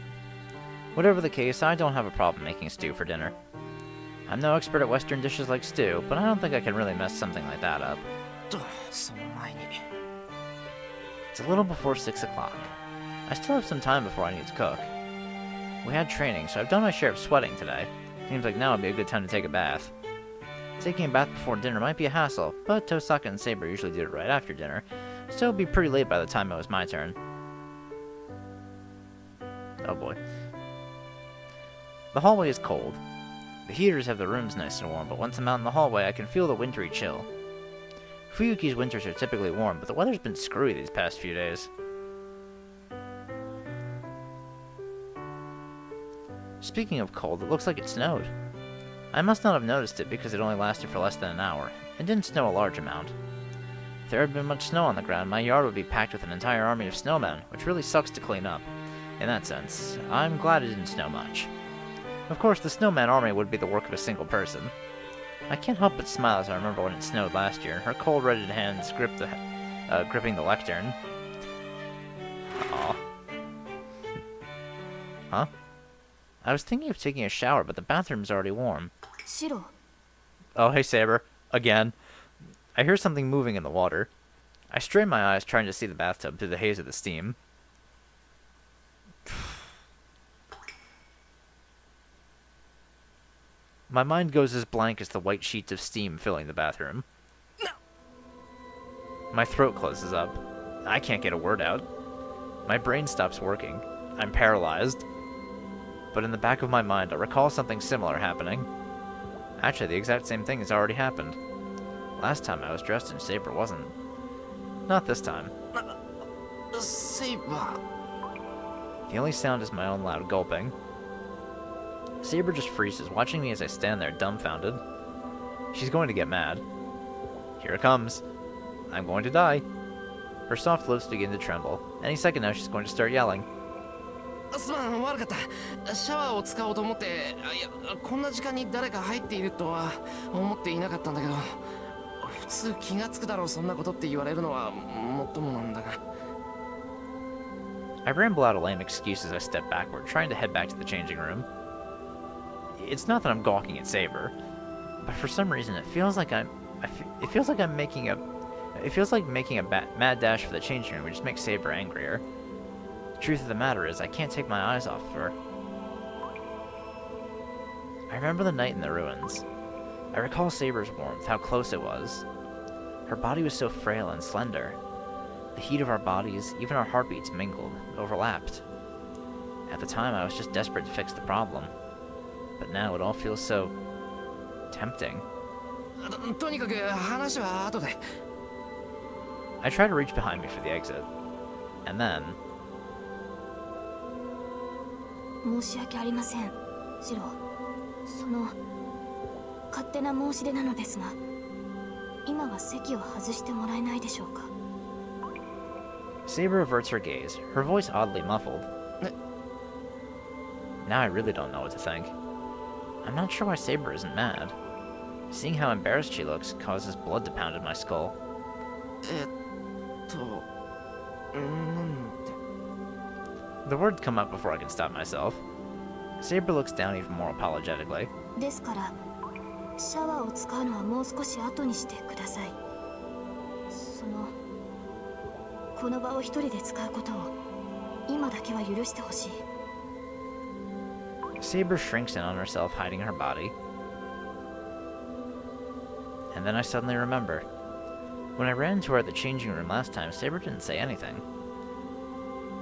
Whatever the case, I don't have a problem making stew for dinner. I'm no expert at Western dishes like stew, but I don't think I can really mess something like that up. とその前に It's a little before 6 o'clock. I still have some time before I need to cook. We had training, so I've done my share of sweating today. Seems like now would be a good time to take a bath. Taking a bath before dinner might be a hassle, but Tosaka and Saber usually did it right after dinner, so it would be pretty late by the time it was my turn. Oh boy. The hallway is cold. The heaters have the rooms nice and warm, but once I'm out in the hallway, I can feel the wintry chill. Fuyuki's winters are typically warm, but the weather's been screwy these past few days. Speaking of cold, it looks like it snowed. I must not have noticed it because it only lasted for less than an hour. It didn't snow a large amount. If there had been much snow on the ground, my yard would be packed with an entire army of snowmen, which really sucks to clean up. In that sense, I'm glad it didn't snow much. Of course, the snowman army would be the work of a single person. I can't help but smile as I remember when it snowed last year, her cold-redded hands gripping the lectern. Aww. Huh? I was thinking of taking a shower, but the bathroom's already warm. Shiro. Oh, hey, Saber. Again. I hear something moving in the water. I strain my eyes trying to see the bathtub through the haze of the steam. My mind goes as blank as the white sheets of steam filling the bathroom. My throat closes up. I can't get a word out. My brain stops working. I'm paralyzed. But in the back of my mind, I recall something similar happening. Actually, the exact same thing has already happened. Last time I was dressed and Saber wasn't. Not this time. Saber. The only sound is my own loud gulping. Saber just freezes, watching me as I stand there dumbfounded. She's going to get mad. Here it comes. I'm going to die. Her soft lips begin to tremble. Any second now she's going to start yelling. すまん、悪かった。シャワーを使おうと思って、いや、こんな時間に誰か入っているとは思っていなかったんだけど、普通気がつくだろう、そんなことって言われるのはもっともなんだが。I ramble out a lame excuse as I step backward, trying to head back to the changing room. It's not that I'm gawking at Saber, but for some reason it feels like making a mad dash for the changing room would just make Saber angrier. The truth of the matter is, I can't take my eyes off of her. I remember the night in the ruins. I recall Saber's warmth, how close it was. Her body was so frail and slender. The heat of our bodies, even our heartbeats mingled, overlapped. At the time, I was just desperate to fix the problem. But now it all feels so tempting. とにかく話は後で。I try to reach behind me for the exit. And then... 申し訳ありません、シロ。その勝手な申し出なのですが、今は席を外してもらえないでしょうか。Saber averts her gaze, her voice oddly muffled. Now I really don't know what to think. I'm not sure why Saber isn't mad. Seeing how embarrassed she looks causes blood to pound in my skull. The words come out before I can stop myself. Saber looks down even more apologetically. ですから、シャワーを使うのはもう少し後にしてください。この場を一人で使うことを今だけは許してほしい。Saber shrinks in on herself, hiding her body. And then I suddenly remember. When I ran into her at the changing room last time, Saber didn't say anything.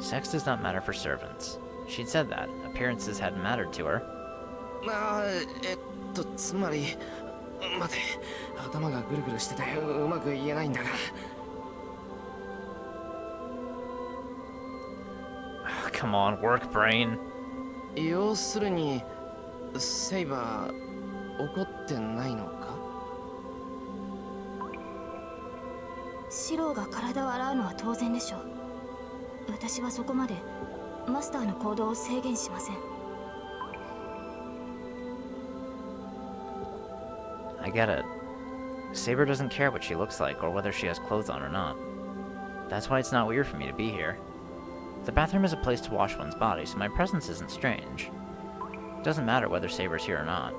Sex does not matter for servants. She'd said that. Appearances hadn't mattered to her. つまり、待て、頭がぐるぐるしててうまく言えないんだが。Come on, work, brain. 要するに、セイバー怒ってないのか？シローが体を洗うのは当然でしょう。私はそこまでマスターの行動を制限しません。I get it. Saber doesn't care what she looks like or whether she has clothes on or not. That's why it's not weird for me to be here. The bathroom is a place to wash one's body, so my presence isn't strange. It doesn't matter whether Saber's here or not.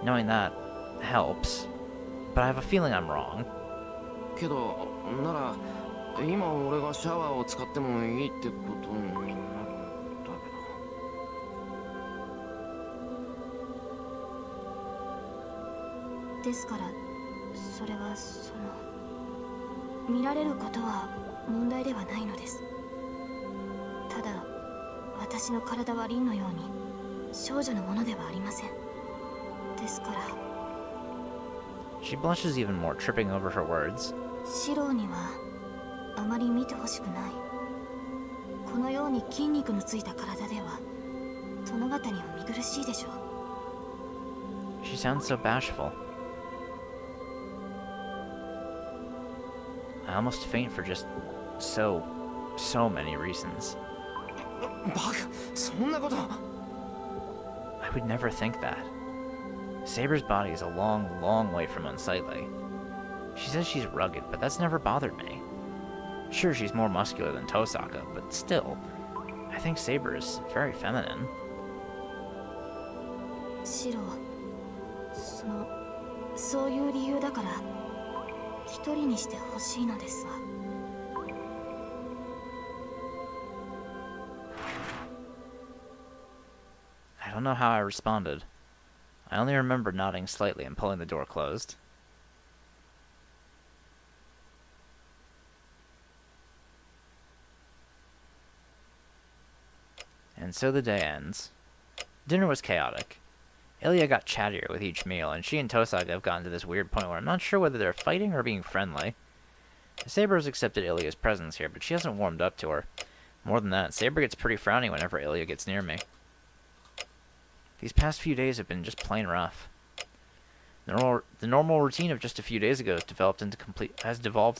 Knowing that helps, but I have a feeling I'm wrong. けど、なら今俺がシャワーを使ってもいいってことになるんだですからそれは見られることは問題ではないのです。ただ私の体は凛のように少女のものではありません。ですから She blushes even more, tripping over her words. シローにはあまり見てほしくない。このように筋肉のついた体では殿方には見苦しいでしょう。 She sounds so bashful. I almost faint for just so many reasons. バカ、そんなこと。 I would never think that. Saber's body is a long way from unsightly. She says she's rugged, but that's never bothered me. Sure, she's more muscular than Tosaka, but still, I think Saber is very feminine. シロー、そういう理由だから一人にしてほしいのですわ。I don't know how I responded. I only remember nodding slightly and pulling the door closed. And so the day ends. Dinner was chaotic. Emiya got chattier with each meal, and she and Tosaka have gotten to this weird point where I'm not sure whether they're fighting or being friendly. Saber has accepted Emiya's presence here, but she hasn't warmed up to her. More than that, Saber gets pretty frowny whenever Emiya gets near me. These past few days have been just plain rough. The normal routine of just a few days ago has devolved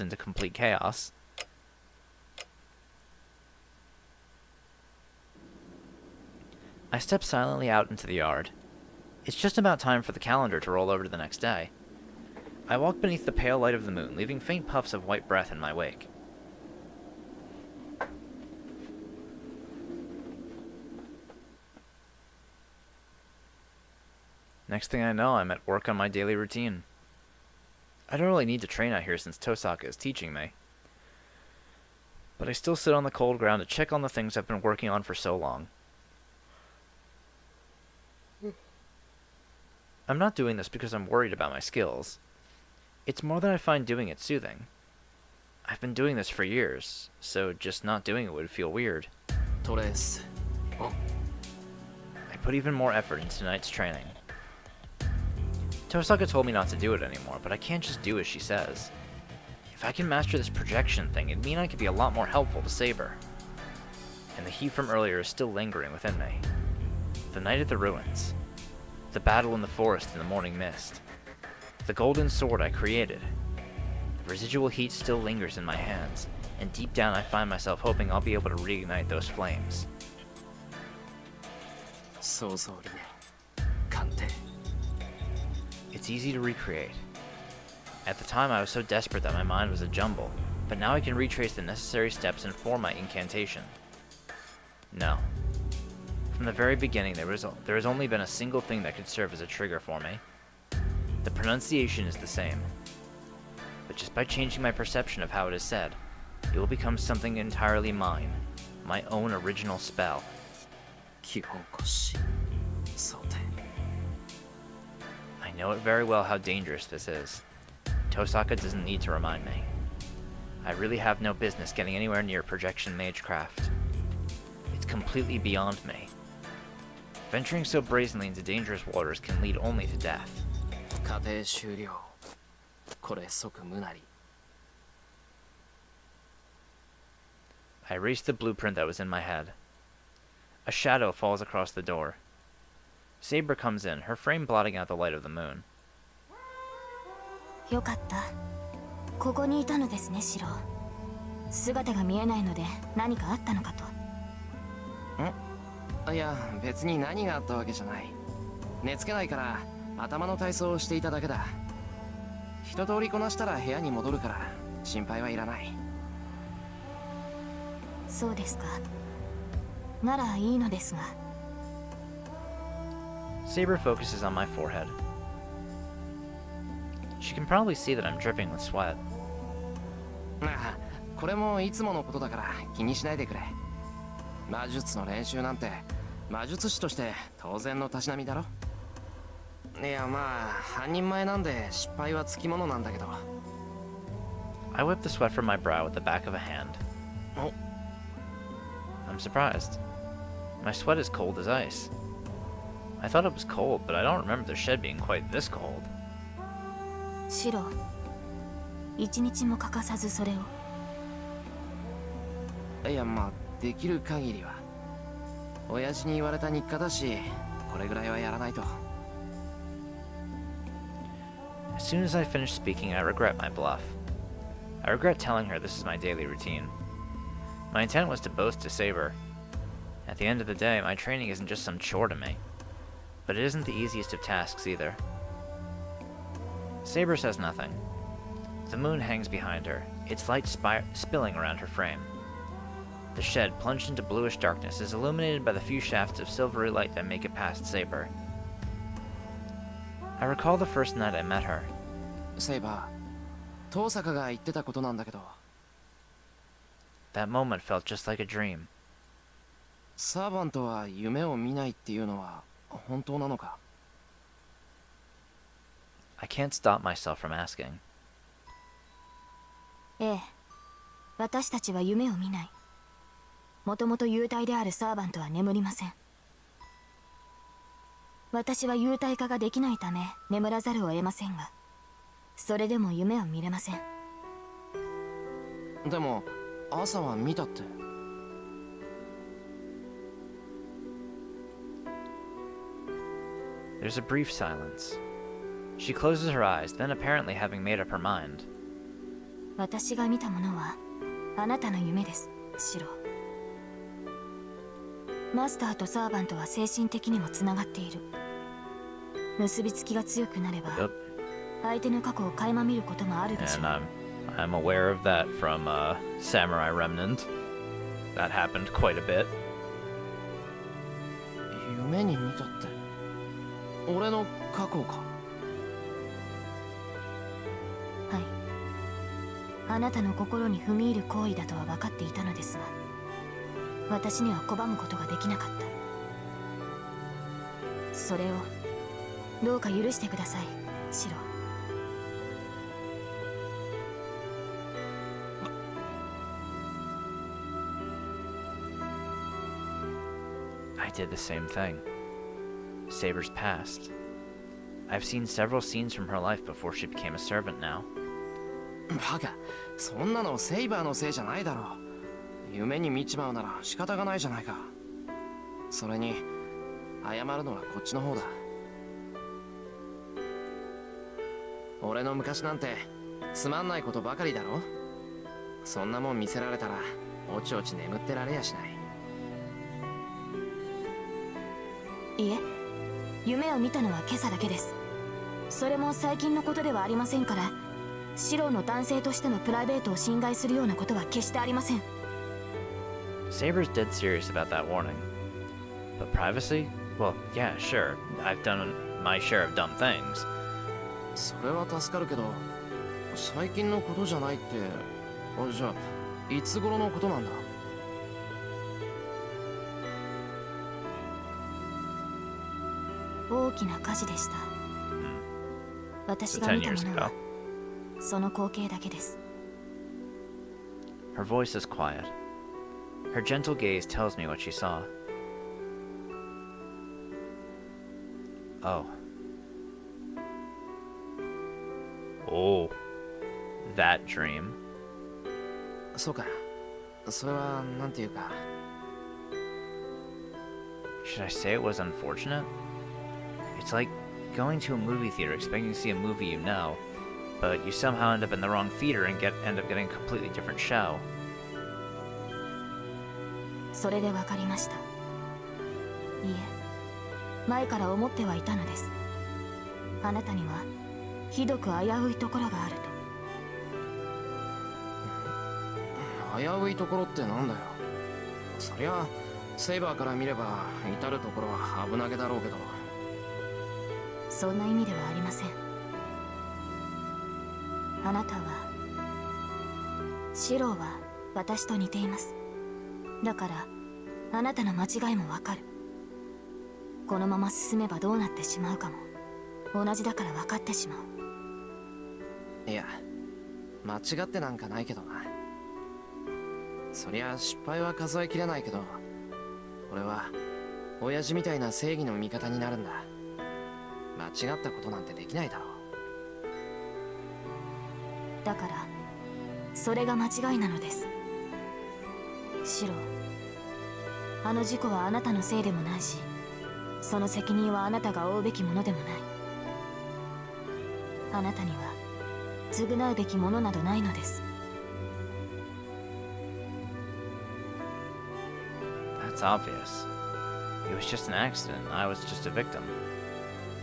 into complete chaos. I step silently out into the yard. It's just about time for the calendar to roll over to the next day. I walk beneath the pale light of the moon, leaving faint puffs of white breath in my wake. Next thing I know, I'm at work on my daily routine. I don't really need to train out here since Tosaka is teaching me. But I still sit on the cold ground to check on the things I've been working on for so long. I'm not doing this because I'm worried about my skills. It's more that I find doing it soothing. I've been doing this for years, so just not doing it would feel weird. トレス。 I put even more effort into tonight's training. Tosaka told me not to do it anymore, but I can't just do as she says. If I can master this projection thing, it'd mean I could be a lot more helpful to Saber. And the heat from earlier is still lingering within me. The night at the ruins. The battle in the forest in the morning mist. The golden sword I created. The residual heat still lingers in my hands, and deep down I find myself hoping I'll be able to reignite those flames. 想像力。鑑定。 It's easy to recreate. At the time I was so desperate that my mind was a jumble, but now I can retrace the necessary steps and form my incantation. No. From the very beginning there has only been a single thing that could serve as a trigger for me. The pronunciation is the same. But just by changing my perception of how it is said, it will become something entirely mine, my own original spell. 基本骨子。想定。 I know it very well how dangerous this is. Tosaka doesn't need to remind me. I really have no business getting anywhere near projection magecraft. It's completely beyond me. Venturing so brazenly into dangerous waters can lead only to death. 鑑定終了。これ即無なり。 I erase the blueprint that was in my head. A shadow falls across the door. Saber comes in, her frame blotting out the light of the moon. よかった。ここにいたのですね、シロ。姿が見えないので何かあったのかと。ん？いや、別に何があったわけじゃない。寝つけないから頭の体操をしていただけだ。一通りこなしたら部屋に戻るから心配はいらない。そうですか。ならいいのですが。 Saber focuses on my forehead. She can probably see that I'm dripping with sweat. ああ、これもいつものことだから気にしないでくれ。魔術の練習なんて魔術師として当然のたしなみだろ。いやまあ半人前なんで失敗はつきものなんだけど。 I whip the sweat from my brow with the back of a hand. お I'm surprised. My sweat is cold as ice. I thought it was cold, but I don't remember the shed being quite this cold. シロ、一日も欠かさずそれを。いやまあできる限りは。親父に言われた日課だし、これぐらいはやらないと。 As soon as I finish speaking, I regret my bluff. I regret telling her this is my daily routine. My intent was to boast to Saber. At the end of the day, my training isn't just some chore to me. But it isn't the easiest of tasks either. Saber says nothing. The moon hangs behind her, its light spilling around her frame. The shed, plunged into bluish darkness, is illuminated by the few shafts of silvery light that make it past Saber. I recall the first night I met her. セイバー、遠坂が言ってたことなんだけど、 That moment felt just like a dream. サーバントは夢を見ないっていうのは本当なのか？ I can't stop myself from asking. ええ、私たちは夢を見ない。もともと幽体であるサーバントは眠りません。私は幽体化ができないため眠らざるを得ませんが、それでも夢は見れません。でも朝は見たって。 There's a brief silence. She closes her eyes, then apparently having made up her mind. 私が見たものはあなたの夢です、シロ。マスターとサーバントは精神的にもつながっている。結びつきが強くなれば Yep. 相手の過去を垣間見ることもあるでしょ And う。 I'm aware of that from Samurai Remnant. That happened quite a bit. 夢に見たって。俺の過去か？はい。あなたの心に踏み入る行為だとは分かっていたのですが、私には拒むことができなかった。それをどうか許してください、シロ。I did the same thing. Saber's past. I've seen several scenes from her life before she became a servant now. バカ、そんなのセイバーのせいじゃないだろう。夢に見ちまうなら仕方がないじゃないか。それに謝るのはこっちの方だ。俺の昔なんてつまんないことばかりだろ。そんなもん見せられたらおちおち眠ってられやしない。いえ、夢を見たのは今朝だけです。それも最近のことではありませんから、シロの男性としてのプライベートを侵害するようなことは決してありません。 Saber's dead serious about that warning. But privacy? Well, yeah, sure. I've done my share of dumb things. それは助かるけど、最近のことじゃないって、じゃあいつ頃のことなんだ？大きな火事でした。私が 10見た years ものは ago. その光景だけです。 Her voice is quiet. Her gentle gaze tells me what she saw. Oh. Oh. That dream. そうか。それはなんていうか。 Should I say it was unfortunate? It's like going to a movie theater expecting to see a movie you know, but you somehow end up in the wrong theater and end up getting a completely different show. それで分かりました。いえ、前から思ってはいたのです。あなたにはひどく危ういところがあると。危ういところってなんだよ。そりゃセイバーから見れば至るところは危なげだろうけど。そんな意味ではありません。あなたはシローは私と似ています。だからあなたの間違いもわかる。このまま進めばどうなってしまうかも同じだから分かってしまう。いや、間違ってなんかないけどな。そりゃ失敗は数えきれないけど、俺は親父みたいな正義の味方になるんだ。間違ったことなんてできないだろう。だからそれが間違いなのです。シロ、あの事故はあなたのせいでもないし、その責任はあなたが負うべきものでもない。あなたには償うべきものなどないのです。 That's obvious. It was just an accident. I was just a victim.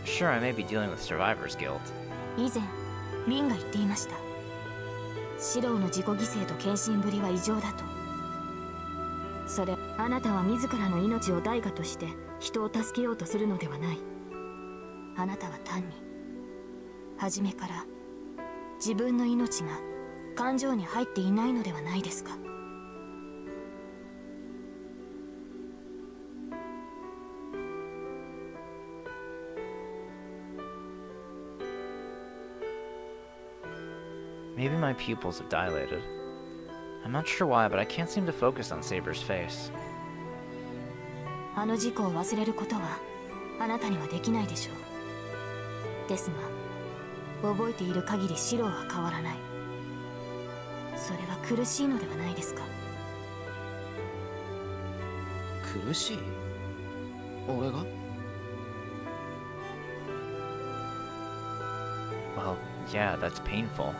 Sure, I may be dealing with survivor's guilt. 以前リンが言っていました。シローの自己犠牲と献身ぶりは異常だと。それ、あなたは自らの命を代価として人を助けようとするのではない。あなたは単に初めから自分の命が感情に入っていないのではないですか。Maybe my pupils have dilated. I'm not sure why, but I can't seem to focus on Saber's face. あの事故を忘れることはあなたにはできないでしょう。ですが覚えている限りシローは変わらない。それは苦しいのではないですか。苦しい？俺が？ Well, yeah, that's painful.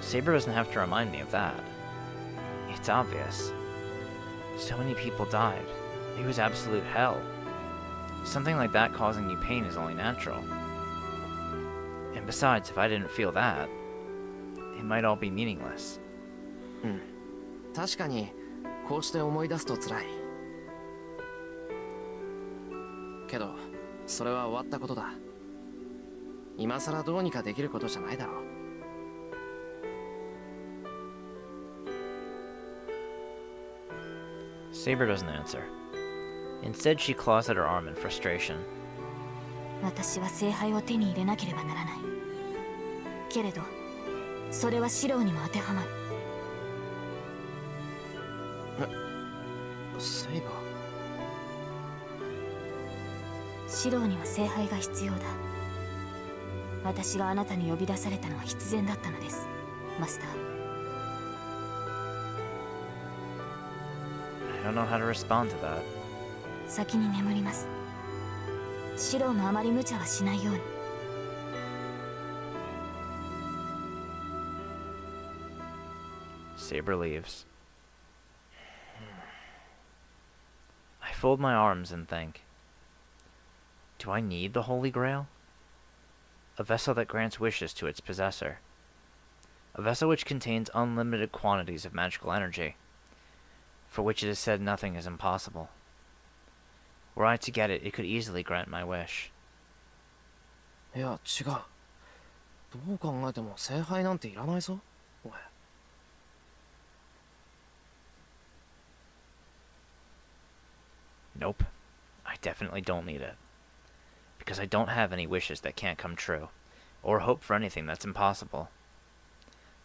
Saber doesn't have to remind me of that. It's obvious. So many people died. It was absolute hell. Something like that causing you pain is only natural. And besides, if I didn't feel that, it might all be meaningless. うん。確かにこうして思い出すと辛い。けど、それは終わったことだ。今さらどうにかできることじゃないだろう。Saber doesn't answer. Instead, she claws at her arm in frustration. 私は聖杯を手に入れなければならない。けれどそれはシローにも当てはまる。セイバー。シローには聖杯が必要だ。私があなたに呼び出されたのは必然だったのです、マスター。I don't know how to respond to that. 先に眠ります。シローのあまり無茶はしないように。Saber leaves. I fold my arms and think. Do I need the Holy Grail? A vessel that grants wishes to its possessor. A vessel which contains unlimited quantities of magical energy, for which it is said nothing is impossible. Were I to get it, it could easily grant my wish. いや、違う。どう考えても聖杯なんていらないぞ、俺。Nope. I definitely don't need it. Because I don't have any wishes that can't come true, or hope for anything that's impossible.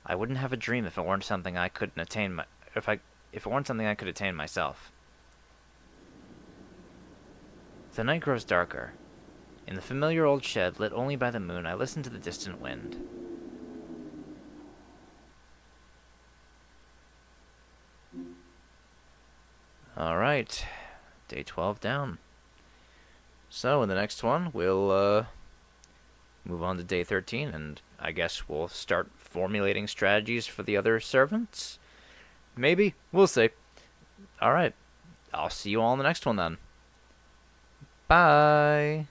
I wouldn't have a dream if it weren't something I couldn't attain if it weren't something I could attain myself. The night grows darker. In the familiar old shed, lit only by the moon, I listen to the distant wind. Alright, day 12 down. So, in the next one, we'll move on to day 13, and I guess we'll start formulating strategies for the other servants? Maybe. We'll see. Alright, I'll see you all in the next one then. Bye!